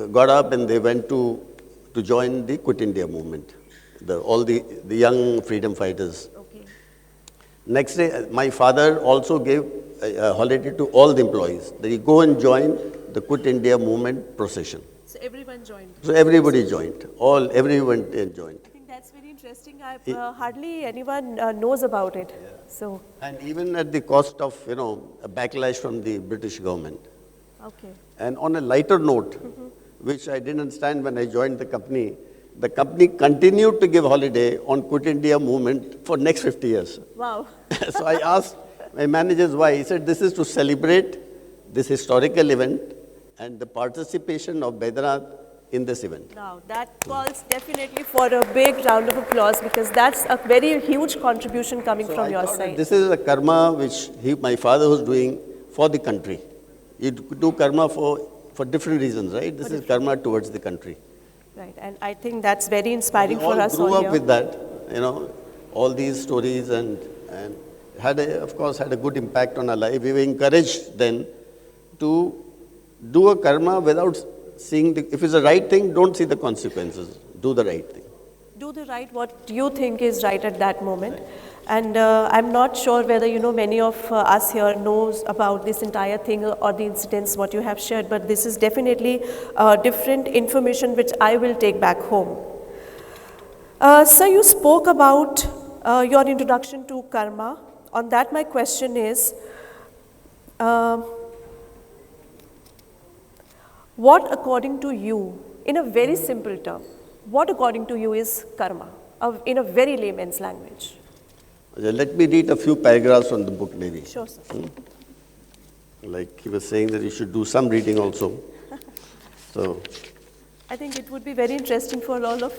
got up and they went to join the Quit India movement. All the young freedom fighters. Okay. Next day, my father also gave a holiday to all the employees. They go and join the Quit India movement procession. So everyone joined? So everybody joined. Everyone joined. I think that's very interesting. Hardly anyone knows about it. Yeah. So. And even at the cost of, a backlash from the British government. Okay. And on a lighter note, which I didn't understand when I joined the company continued to give holiday on Quit India movement for next 50 years. Wow. So I asked my managers why. He said, this is to celebrate this historical event and the participation of Baidyanath in this event. Now, that calls definitely for a big round of applause, because that's a very huge contribution coming from your side. This is a karma which my father was doing for the country. You do karma for different reasons, right? This is karma towards the country. Right, and I think that's very inspiring for us all here. We grew up with that, all these stories, and of course, had a good impact on our life. We were encouraged then to do a karma without seeing if it's the right thing, don't see the consequences. Do the right thing. Do the right, what you think is right at that moment. Right. And I'm not sure whether, many of us here knows about this entire thing or the incidents, what you have shared, but this is definitely different information which I will take back home. Sir, you spoke about your introduction to karma. On that, my question is, what according to you, in a very simple term, what according to you is karma, in a very layman's language? Let me read a few paragraphs from the book, maybe. Sure, sir. Like he was saying that you should do some reading also. So, I think it would be very interesting for all of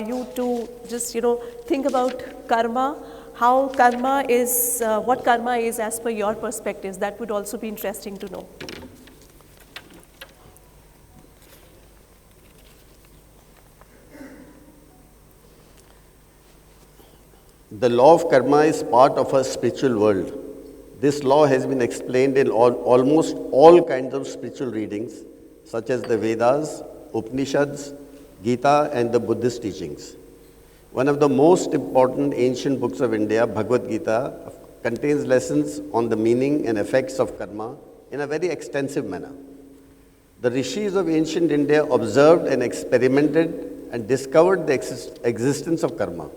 you to just, think about karma, how karma is, what karma is as per your perspectives. That would also be interesting to know. The law of karma is part of a spiritual world. This law has been explained in almost all kinds of spiritual readings, such as the Vedas, Upanishads, Gita, and the Buddhist teachings. One of the most important ancient books of India, Bhagavad Gita, contains lessons on the meaning and effects of karma in a very extensive manner. The rishis of ancient India observed and experimented and discovered the existence of karma.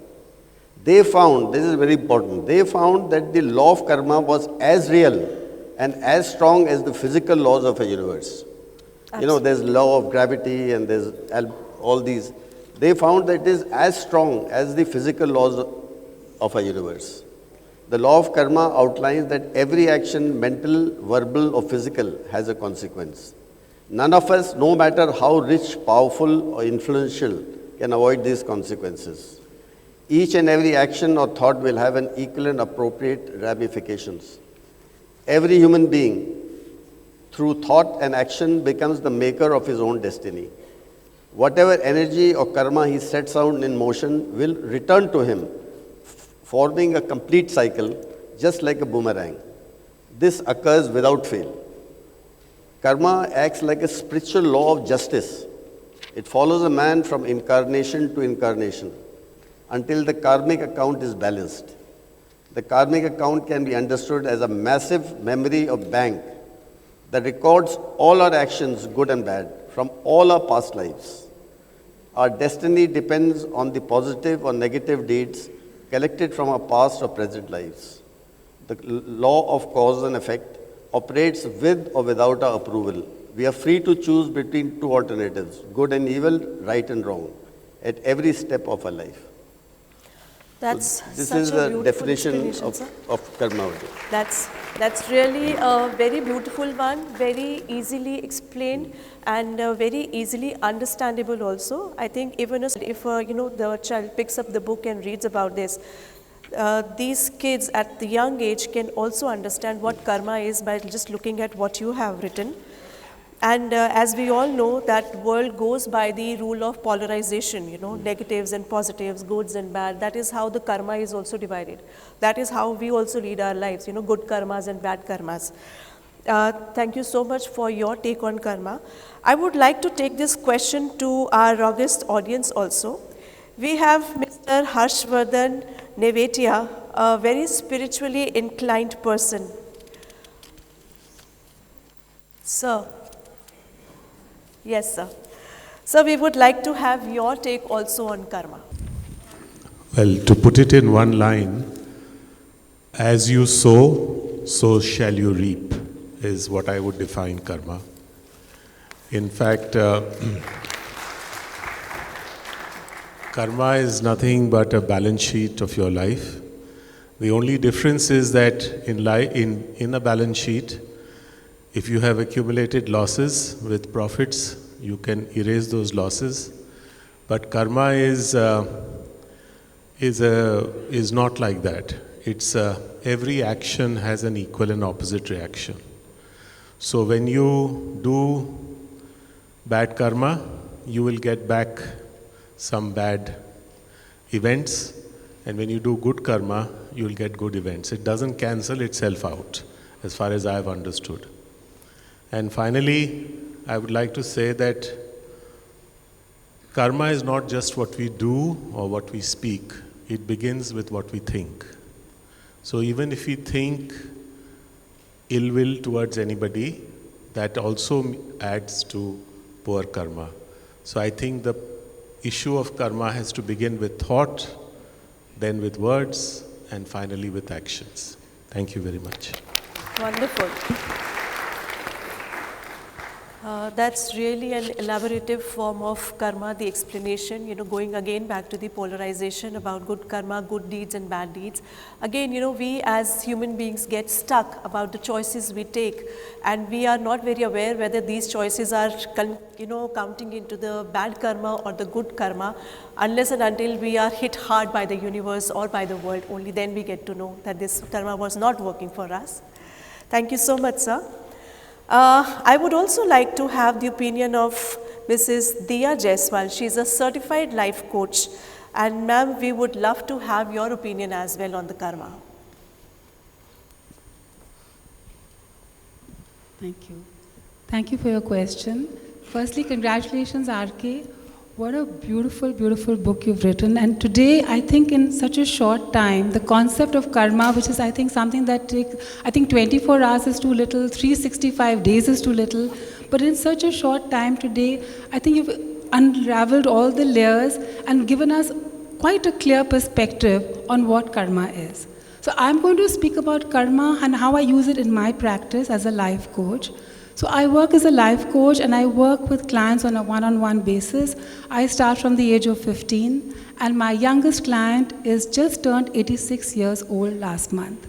They found, this is very important, they found that the law of karma was as real and as strong as the physical laws of a universe. Absolutely. You know, there's law of gravity and there's all these. They found that it is as strong as the physical laws of a universe. The law of karma outlines that every action, mental, verbal, or physical, has a consequence. None of us, no matter how rich, powerful, or influential, can avoid these consequences. Each and every action or thought will have an equal and appropriate ramifications. Every human being, through thought and action, becomes the maker of his own destiny. Whatever energy or karma he sets out in motion will return to him, forming a complete cycle, just like a boomerang. This occurs without fail. Karma acts like a spiritual law of justice. It follows a man from incarnation to incarnation until the karmic account is balanced. The karmic account can be understood as a massive memory of bank that records all our actions, good and bad, from all our past lives. Our destiny depends on the positive or negative deeds collected from our past or present lives. The law of cause and effect operates with or without our approval. We are free to choose between two alternatives, good and evil, right and wrong, at every step of our life. That's this such is a the beautiful definition explanation, of karma. That's really a very beautiful one, very easily explained and very easily understandable also. I think even if the child picks up the book and reads about this, these kids at the young age can also understand what karma is by just looking at what you have written. And as we all know, that world goes by the rule of polarization, negatives and positives, goods and bad. That is how the karma is also divided. That is how we also lead our lives, good karmas and bad karmas. Thank you so much for your take on karma. I would like to take this question to our august audience also. We have Mr. Harshvardhan Nevetia, a very spiritually inclined person. Sir. Yes, sir. So we would like to have your take also on karma. Well, to put it in one line, as you sow, so shall you reap, is what I would define karma. In fact, karma is nothing but a balance sheet of your life. The only difference is that in a balance sheet, if you have accumulated losses with profits, you can erase those losses. But karma is not like that. It's every action has an equal and opposite reaction. So when you do bad karma, you will get back some bad events, and when you do good karma, you will get good events. It doesn't cancel itself out, as far as I have understood. And finally, I would like to say that karma is not just what we do or what we speak. It begins with what we think. So even if we think ill will towards anybody, that also adds to poor karma. So I think the issue of karma has to begin with thought, then with words, and finally with actions. Thank you very much. Wonderful. That's really an elaborative form of karma, the explanation, going again back to the polarization about good karma, good deeds and bad deeds. Again, we as human beings get stuck about the choices we take, and we are not very aware whether these choices are, counting into the bad karma or the good karma, unless and until we are hit hard by the universe or by the world. Only then we get to know that this karma was not working for us. Thank you so much, sir. I would also like to have the opinion of Mrs. Diya Jaiswal. She is a certified life coach, And ma'am, we would love to have your opinion as well on the karma. Thank you. Thank you for your question. Firstly, congratulations, RK. What a beautiful, beautiful book you've written. And today, I think in such a short time, the concept of karma, which is, I think, something that takes, I think 24 hours is too little, 365 days is too little. But in such a short time today, I think you've unraveled all the layers and given us quite a clear perspective on what karma is. So I'm going to speak about karma and how I use it in my practice as a life coach. So I work as a life coach and I work with clients on a one-on-one basis. I start from the age of 15 and my youngest client is just turned 86 years old last month.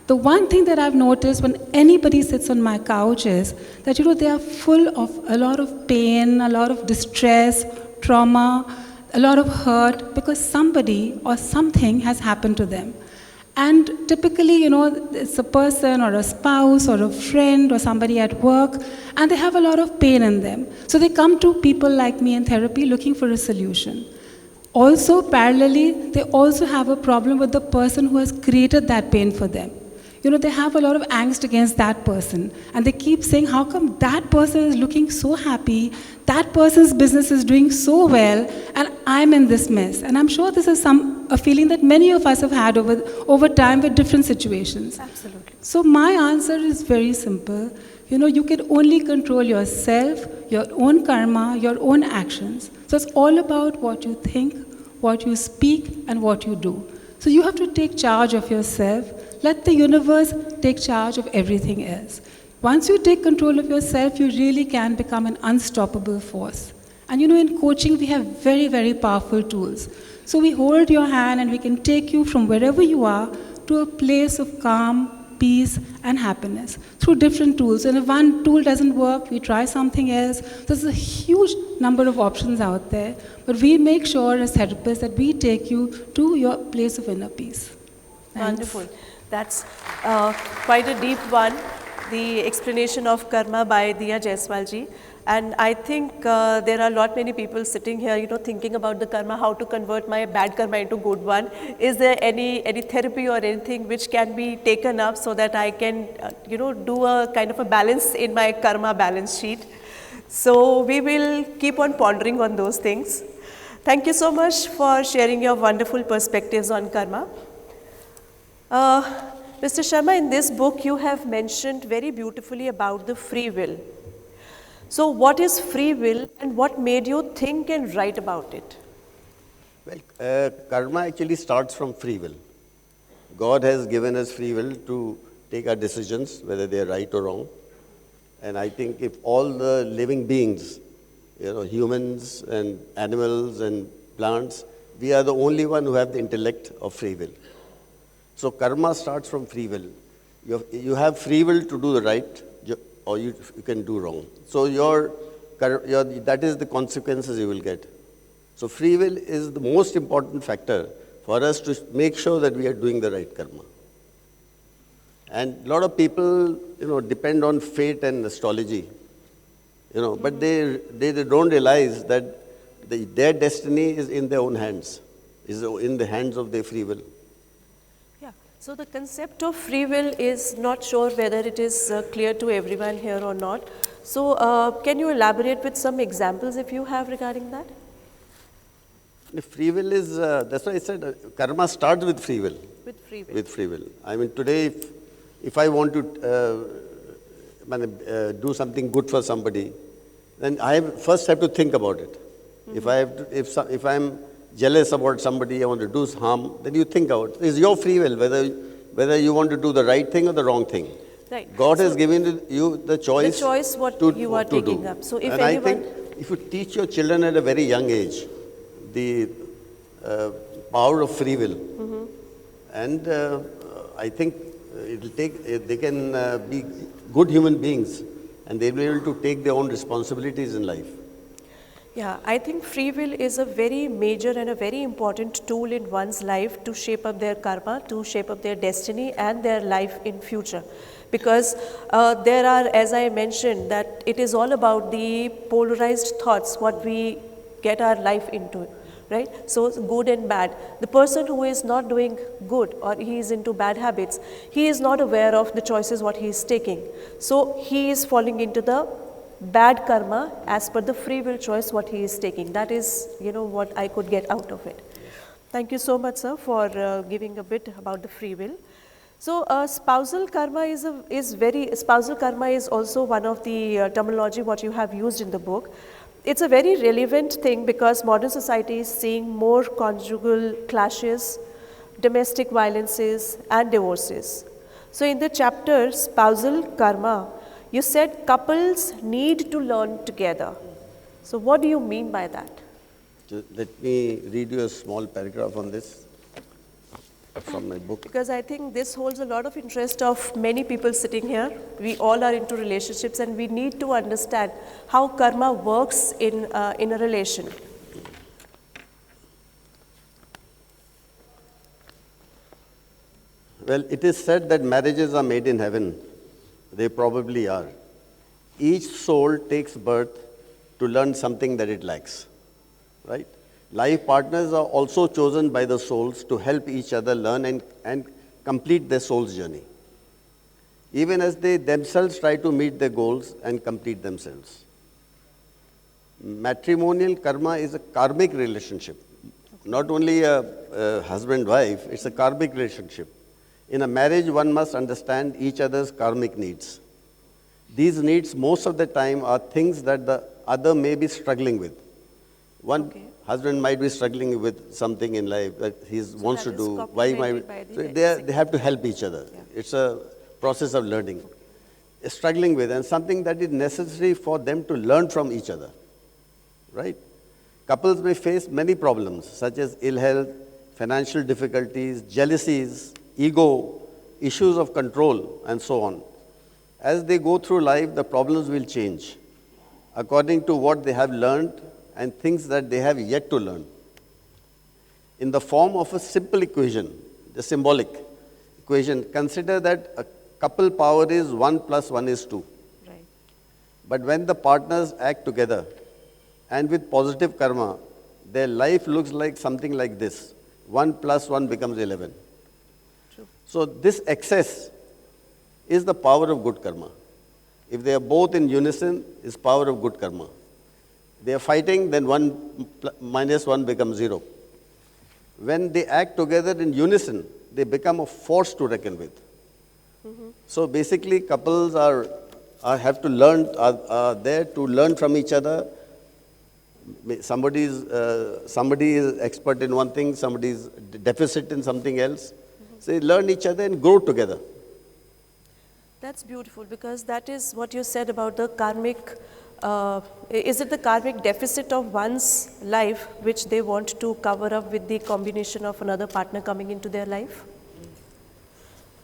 The one thing that I've noticed when anybody sits on my couch is that, they are full of a lot of pain, a lot of distress, trauma, a lot of hurt because somebody or something has happened to them. And typically, it's a person or a spouse or a friend or somebody at work, and they have a lot of pain in them. So they come to people like me in therapy looking for a solution. Also, parallelly, they also have a problem with the person who has created that pain for them. They have a lot of angst against that person. And they keep saying, how come that person is looking so happy, that person's business is doing so well, and I'm in this mess. And I'm sure this is a feeling that many of us have had over time with different situations. Absolutely. So my answer is very simple. You can only control yourself, your own karma, your own actions. So it's all about what you think, what you speak, and what you do. So you have to take charge of yourself. Let the universe take charge of everything else. Once you take control of yourself, you really can become an unstoppable force. And in coaching, we have very, very powerful tools. So we hold your hand and we can take you from wherever you are to a place of calm, peace, and happiness through different tools. And if one tool doesn't work, we try something else. There's a huge number of options out there, but we make sure as therapists that we take you to your place of inner peace. Thanks. Wonderful. That's quite a deep one, the explanation of karma by Diya Jaiswalji. And I think there are many people sitting here, thinking about the karma, how to convert my bad karma into good one. Is there any therapy or anything which can be taken up so that I can, do a kind of a balance in my karma balance sheet? So we will keep on pondering on those things. Thank you so much for sharing your wonderful perspectives on karma. Mr. Sharma, in this book you have mentioned very beautifully about the free will. So what is free will and what made you think and write about it? Well, karma actually starts from free will. God has given us free will to take our decisions, whether they are right or wrong. And I think if all the living beings, humans and animals and plants, we are the only one who have the intellect of free will. So karma starts from free will. You have free will to do the right, or you can do wrong. So that is the consequences you will get. So free will is the most important factor for us to make sure that we are doing the right karma. And a lot of people, depend on fate and astrology, but they don't realize that their destiny is in their own hands, is in the hands of their free will. Yeah. So the concept of free will is not sure whether it is clear to everyone here or not. So can you elaborate with some examples if you have regarding that? The free will is, that's why I said karma starts with free will. With free will. With free will. I mean, today, if I want to do something good for somebody, then I first have to think about it. Mm-hmm. If I'm jealous about somebody, I want to do harm, then you think about it. It's your free will whether you want to do the right thing or the wrong thing. Right. God has given you the choice. The choice what you are taking up. So if and I think if you teach your children at a very young age the power of free will, mm-hmm. and I think they can be good human beings, and they'll be able to take their own responsibilities in life. Yeah, I think free will is a very major and a very important tool in one's life to shape up their karma, to shape up their destiny and their life in future. Because there are, as I mentioned, that it is all about the polarized thoughts, what we get our life into. right? So good and bad. The person who is not doing good or he is into bad habits, he is not aware of the choices what he is taking. So he is falling into the bad karma as per the free will choice what he is taking. That is, what I could get out of it. Thank you so much, sir, for giving a bit about the free will. So spousal karma spousal karma is also one of the terminology what you have used in the book. It's a very relevant thing because modern society is seeing more conjugal clashes, domestic violences and divorces. So in the chapter spousal karma, you said couples need to learn together. So what do you mean by that? Let me read you a small paragraph on this from my book. Because I think this holds a lot of interest of many people sitting here. We all are into relationships and we need to understand how karma works in a relation. Well, it is said that marriages are made in heaven. They probably are. Each soul takes birth to learn something that it lacks, right? Life partners are also chosen by the souls to help each other learn and complete their soul's journey, even as they themselves try to meet their goals and complete themselves. Matrimonial karma is a karmic relationship, not only a husband-wife, it's a karmic relationship. In a marriage, one must understand each other's karmic needs. These needs, most of the time, are things that the other may be struggling with. One husband might be struggling with something in life that he wants to do. They have to help each other. Yeah. It's a process of learning. Struggling with, and something that is necessary for them to learn from each other, right? Couples may face many problems, such as ill health, financial difficulties, jealousies, ego, issues of control, and so on. As they go through life, the problems will change according to what they have learned and things that they have yet to learn. In the form of a simple equation, the symbolic equation, consider that a couple power is 1 + 1 is 2. Right. But when the partners act together and with positive karma, their life looks like something like this. 1 + 1 becomes 11. True. So this excess is the power of good karma. If they are both in unison, is power of good karma. They are fighting, then 1 - 1 becomes 0. When they act together in unison, they become a force to reckon with. Mm-hmm. So basically, couples have to learn, are there to learn from each other. Somebody is expert in one thing, somebody is deficit in something else. Mm-hmm. So they learn each other and grow together. That's beautiful, because that is what you said about the karmic. Is it the karmic deficit of one's life which they want to cover up with the combination of another partner coming into their life?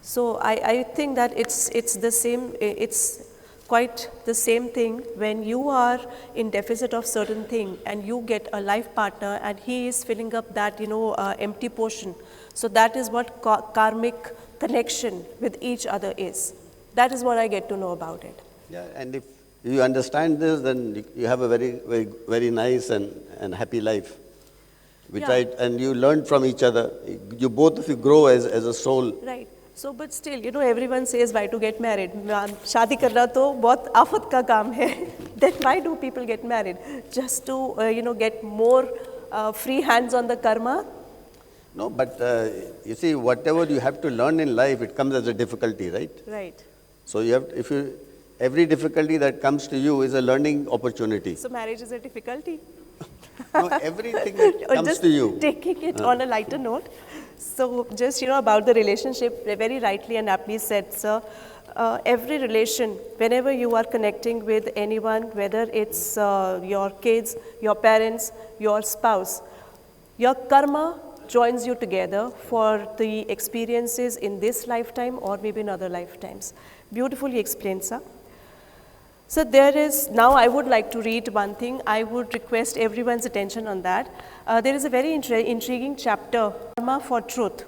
So I think that it's the same. It's quite the same thing when you are in deficit of certain thing and you get a life partner and he is filling up that empty portion. So that is what karmic connection with each other is. That is what I get to know about it. Yeah, and if you understand this, then you have a very, very, very nice and happy life. And you learn from each other. You both of you grow as a soul. Right. So, but still, everyone says why to get married. Shaadi karna to bahut aafat ka kaam hai. Then why do people get married? Just to, get more free hands on the karma? No, but you see, whatever you have to learn in life, it comes as a difficulty, right? Right. So every difficulty that comes to you is a learning opportunity. So marriage is a difficulty? No, everything that comes to you. Taking it on a lighter note. So just, about the relationship, very rightly and aptly said, sir, every relation, whenever you are connecting with anyone, whether it's your kids, your parents, your spouse, your karma joins you together for the experiences in this lifetime or maybe in other lifetimes. Beautifully explained, sir. So now I would like to read one thing. I would request everyone's attention on that. There is a very intriguing chapter, Karma for Truth.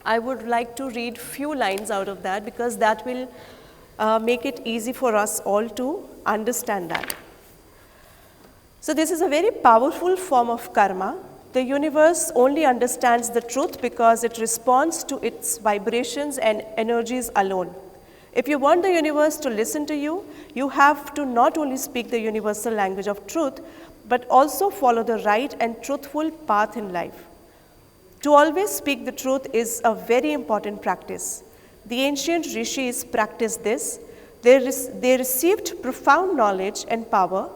I would like to read few lines out of that because that will make it easy for us all to understand that. So this is a very powerful form of karma The universe only understands the truth because it responds to its vibrations and energies alone. If you want the universe to listen to you, you have to not only speak the universal language of truth, but also follow the right and truthful path in life. To always speak the truth is a very important practice. The ancient rishis practiced this. They received profound knowledge and power.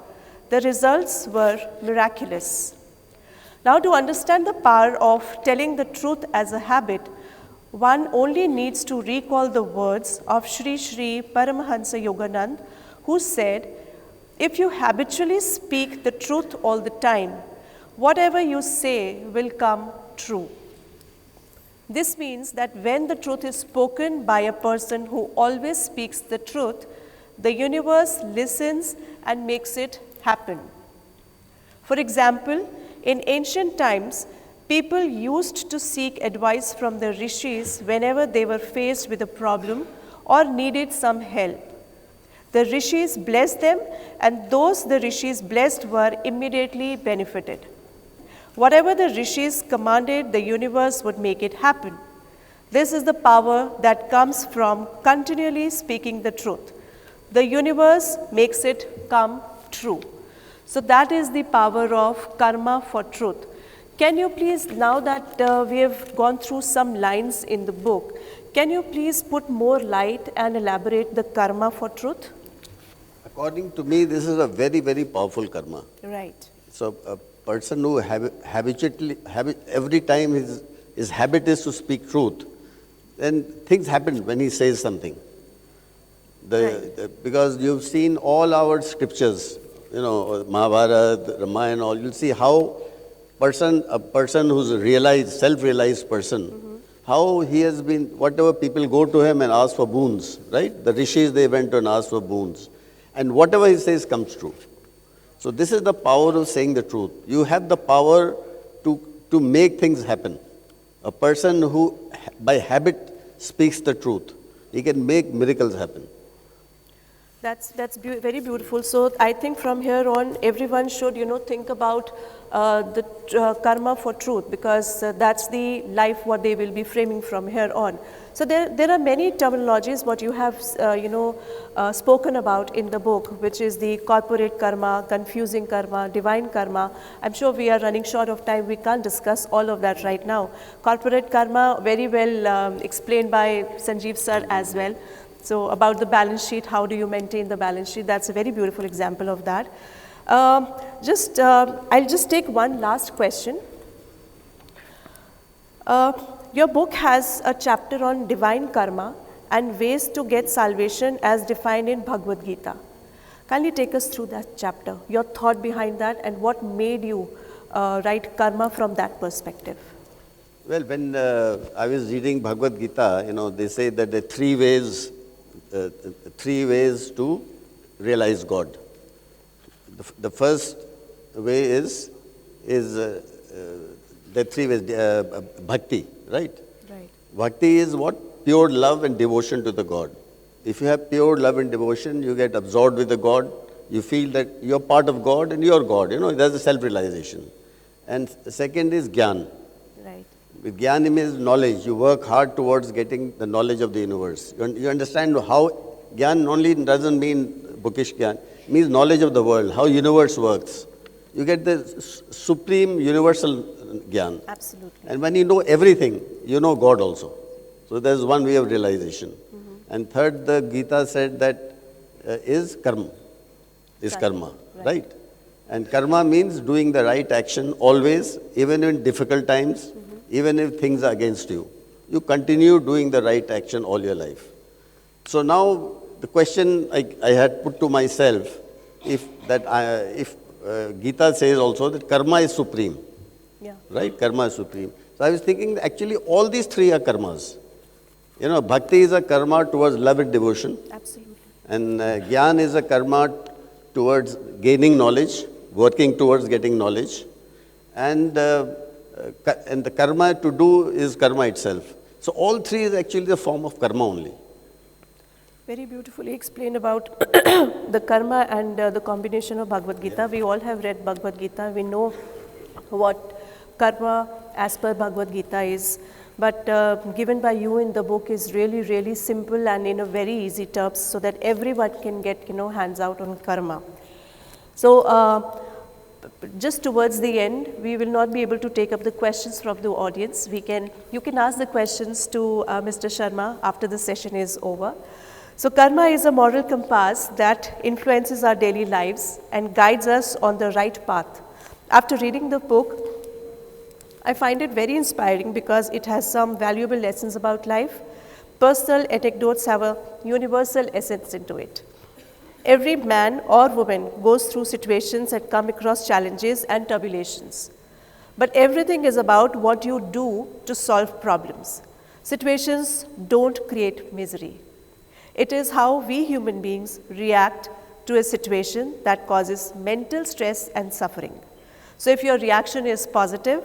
The results were miraculous. Now, to understand the power of telling the truth as a habit, one only needs to recall the words of Sri Sri Paramahansa Yoganand, who said, "If you habitually speak the truth all the time, whatever you say will come true." This means that when the truth is spoken by a person who always speaks the truth, the universe listens and makes it happen. For example, in ancient times, people used to seek advice from the rishis whenever they were faced with a problem or needed some help. The rishis blessed them, and those the rishis blessed were immediately benefited. Whatever the rishis commanded, the universe would make it happen. This is the power that comes from continually speaking the truth. The universe makes it come true. So that is the power of karma for truth. Can you please, now that we have gone through some lines in the book, can you please put more light and elaborate the karma for truth? According to me, this is a very, very powerful karma. Right. So a person who every time his habit is to speak truth, then things happen when he says something. Because you've seen all our scriptures, Mahabharata, Ramayana, all, you'll see how a person who's a realized, self-realized person, how he has been, whatever people go to him and ask for boons, right? The rishis, they went and asked for boons. And whatever he says comes true. So this is the power of saying the truth. You have the power to make things happen. A person who by habit speaks the truth, he can make miracles happen. That's very beautiful. So I think from here on, everyone should, think about the karma for truth, because that's the life what they will be framing from here on. So there are many terminologies what you have, spoken about in the book, which is the corporate karma, confusing karma, divine karma. I'm sure we are running short of time. We can't discuss all of that right now. Corporate karma, very well explained by Sanjeev sir as well. So about the balance sheet, how do you maintain the balance sheet? That's a very beautiful example of that. I'll just take one last question. Your book has a chapter on divine karma and ways to get salvation as defined in Bhagavad Gita. Kindly take us through that chapter, your thought behind that, and what made you write karma from that perspective. Well, when I was reading Bhagavad Gita, they say that there are three ways to realize God. The first way is there are three ways. Bhakti, right? Right. Bhakti is what? Pure love and devotion to the God. If you have pure love and devotion, you get absorbed with the God. You feel that you're part of God and you're God. There's a self-realization. And second is Gyan. Right. With Gyan means knowledge. You work hard towards getting the knowledge of the universe. You understand how Gyan only doesn't mean bookish Gyan. It means knowledge of the world, how universe works. You get the supreme universal Gyan. Absolutely. And when you know everything, you know God also. So there's one way of realization. And third, the Gita said that is karma. Is karma, right? And karma means doing the right action always, even in difficult times, even if things are against you. You continue doing the right action all your life. So now the question I had put to myself, if Gita says also that karma is supreme, right? Karma is supreme. So I was thinking that actually all these three are karmas. Bhakti is a karma towards love and devotion. Absolutely. And Gyan is a karma towards gaining knowledge, working towards getting knowledge. And the karma to do is karma itself. So all three is actually the form of karma only. Very beautifully explained about the karma and the combination of Bhagavad Gita. We all have read Bhagavad Gita. We know what karma as per Bhagavad Gita is, but given by you in the book is really, really simple and in a very easy terms so that everyone can get, hands out on karma. So just towards the end, we will not be able to take up the questions from the audience. You can ask the questions to Mr. Sharma after the session is over. So karma is a moral compass that influences our daily lives and guides us on the right path. After reading the book, I find it very inspiring because it has some valuable lessons about life. Personal anecdotes have a universal essence into it. Every man or woman goes through situations and come across challenges and tribulations. But everything is about what you do to solve problems. Situations don't create misery. It is how we human beings react to a situation that causes mental stress and suffering. So if your reaction is positive,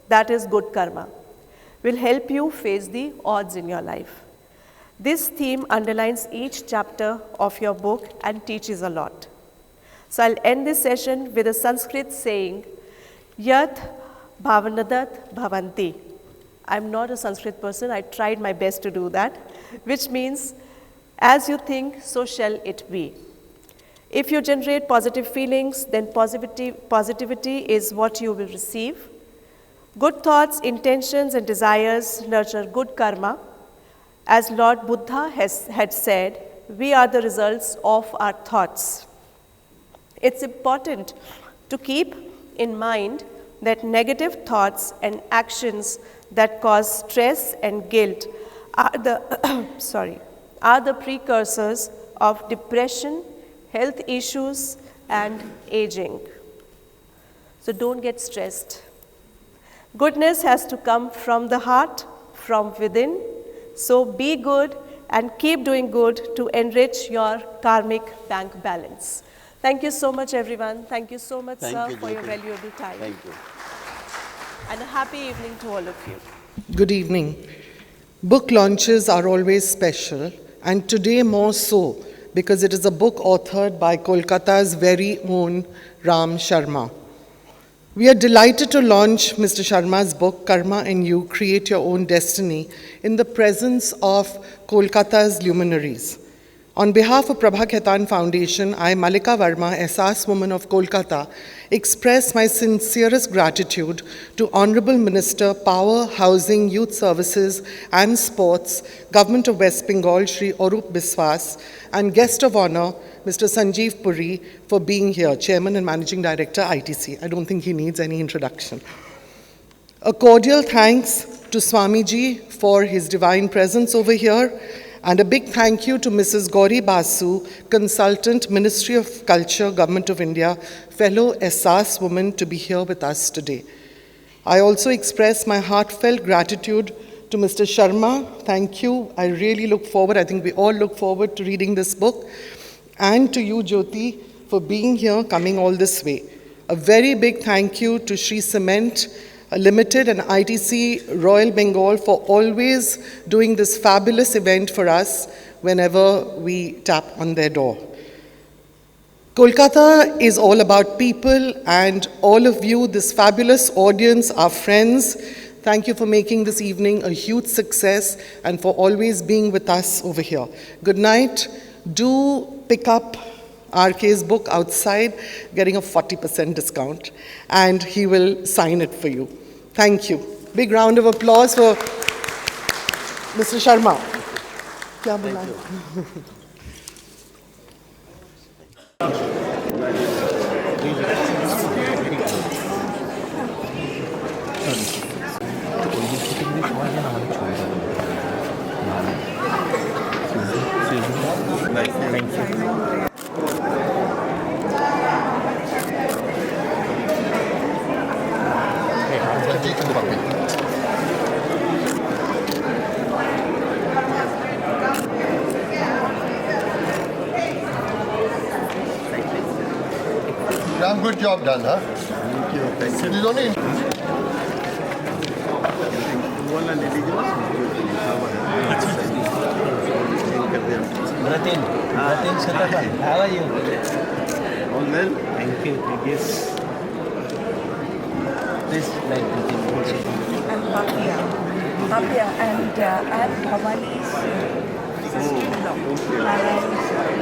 that is good karma. Will help you face the odds in your life. This theme underlines each chapter of your book and teaches a lot. So I'll end this session with a Sanskrit saying, Yat bhavanadat bhavanti. I'm not a Sanskrit person, I tried my best to do that, which means, as you think, so shall it be. If you generate positive feelings, then positivity is what you will receive. Good thoughts, intentions, and desires nurture good karma. As Lord Buddha had said, we are the results of our thoughts. It's important to keep in mind that negative thoughts and actions that cause stress and guilt are the precursors of depression, health issues, and aging. So don't get stressed. Goodness has to come from the heart, from within. So be good and keep doing good to enrich your karmic bank balance. Thank you so much, everyone. Thank you so much, sir, for your valuable time. Thank you. And a happy evening to all of you. Good evening. Book launches are always special, and today more so because it is a book authored by Kolkata's very own Ram Sharma. We are delighted to launch Mr. Sharma's book, Karma and You, Create Your Own Destiny, in the presence of Kolkata's luminaries. On behalf of Prabha Khaitan Foundation, I, Malika Verma, SAS woman of Kolkata, express my sincerest gratitude to Honorable Minister, Power, Housing, Youth Services and Sports, Government of West Bengal, Shri Arup Biswas, and Guest of Honor, Mr. Sanjeev Puri, for being here, Chairman and Managing Director, ITC. I don't think he needs any introduction. A cordial thanks to Swamiji for his divine presence over here, and a big thank you to Mrs. Gauri Basu, Consultant, Ministry of Culture, Government of India, fellow SAS woman, to be here with us today. I also express my heartfelt gratitude to Mr. Sharma. Thank you. I really look forward, I think we all look forward to reading this book. And to you, Jyoti, for being here, coming all this way. A very big thank you to Sri Cement Limited and ITC Royal Bengal for always doing this fabulous event for us whenever we tap on their door. Kolkata is all about people, and all of you, this fabulous audience, our friends, thank you for making this evening a huge success and for always being with us over here. Good night. Do pick up RK's book outside, getting a 40% discount, and he will sign it for you. Thank you. Big round of applause for Mr. Sharma. Thank you. Ram, good job done, huh? Thank you. It is only Ratin Shatafan, how are you? All well? Thank you. Yes. always like drinking also. I'm Papia. Papia, and I'm Bhavani's sister-in-law. Narayan's sister.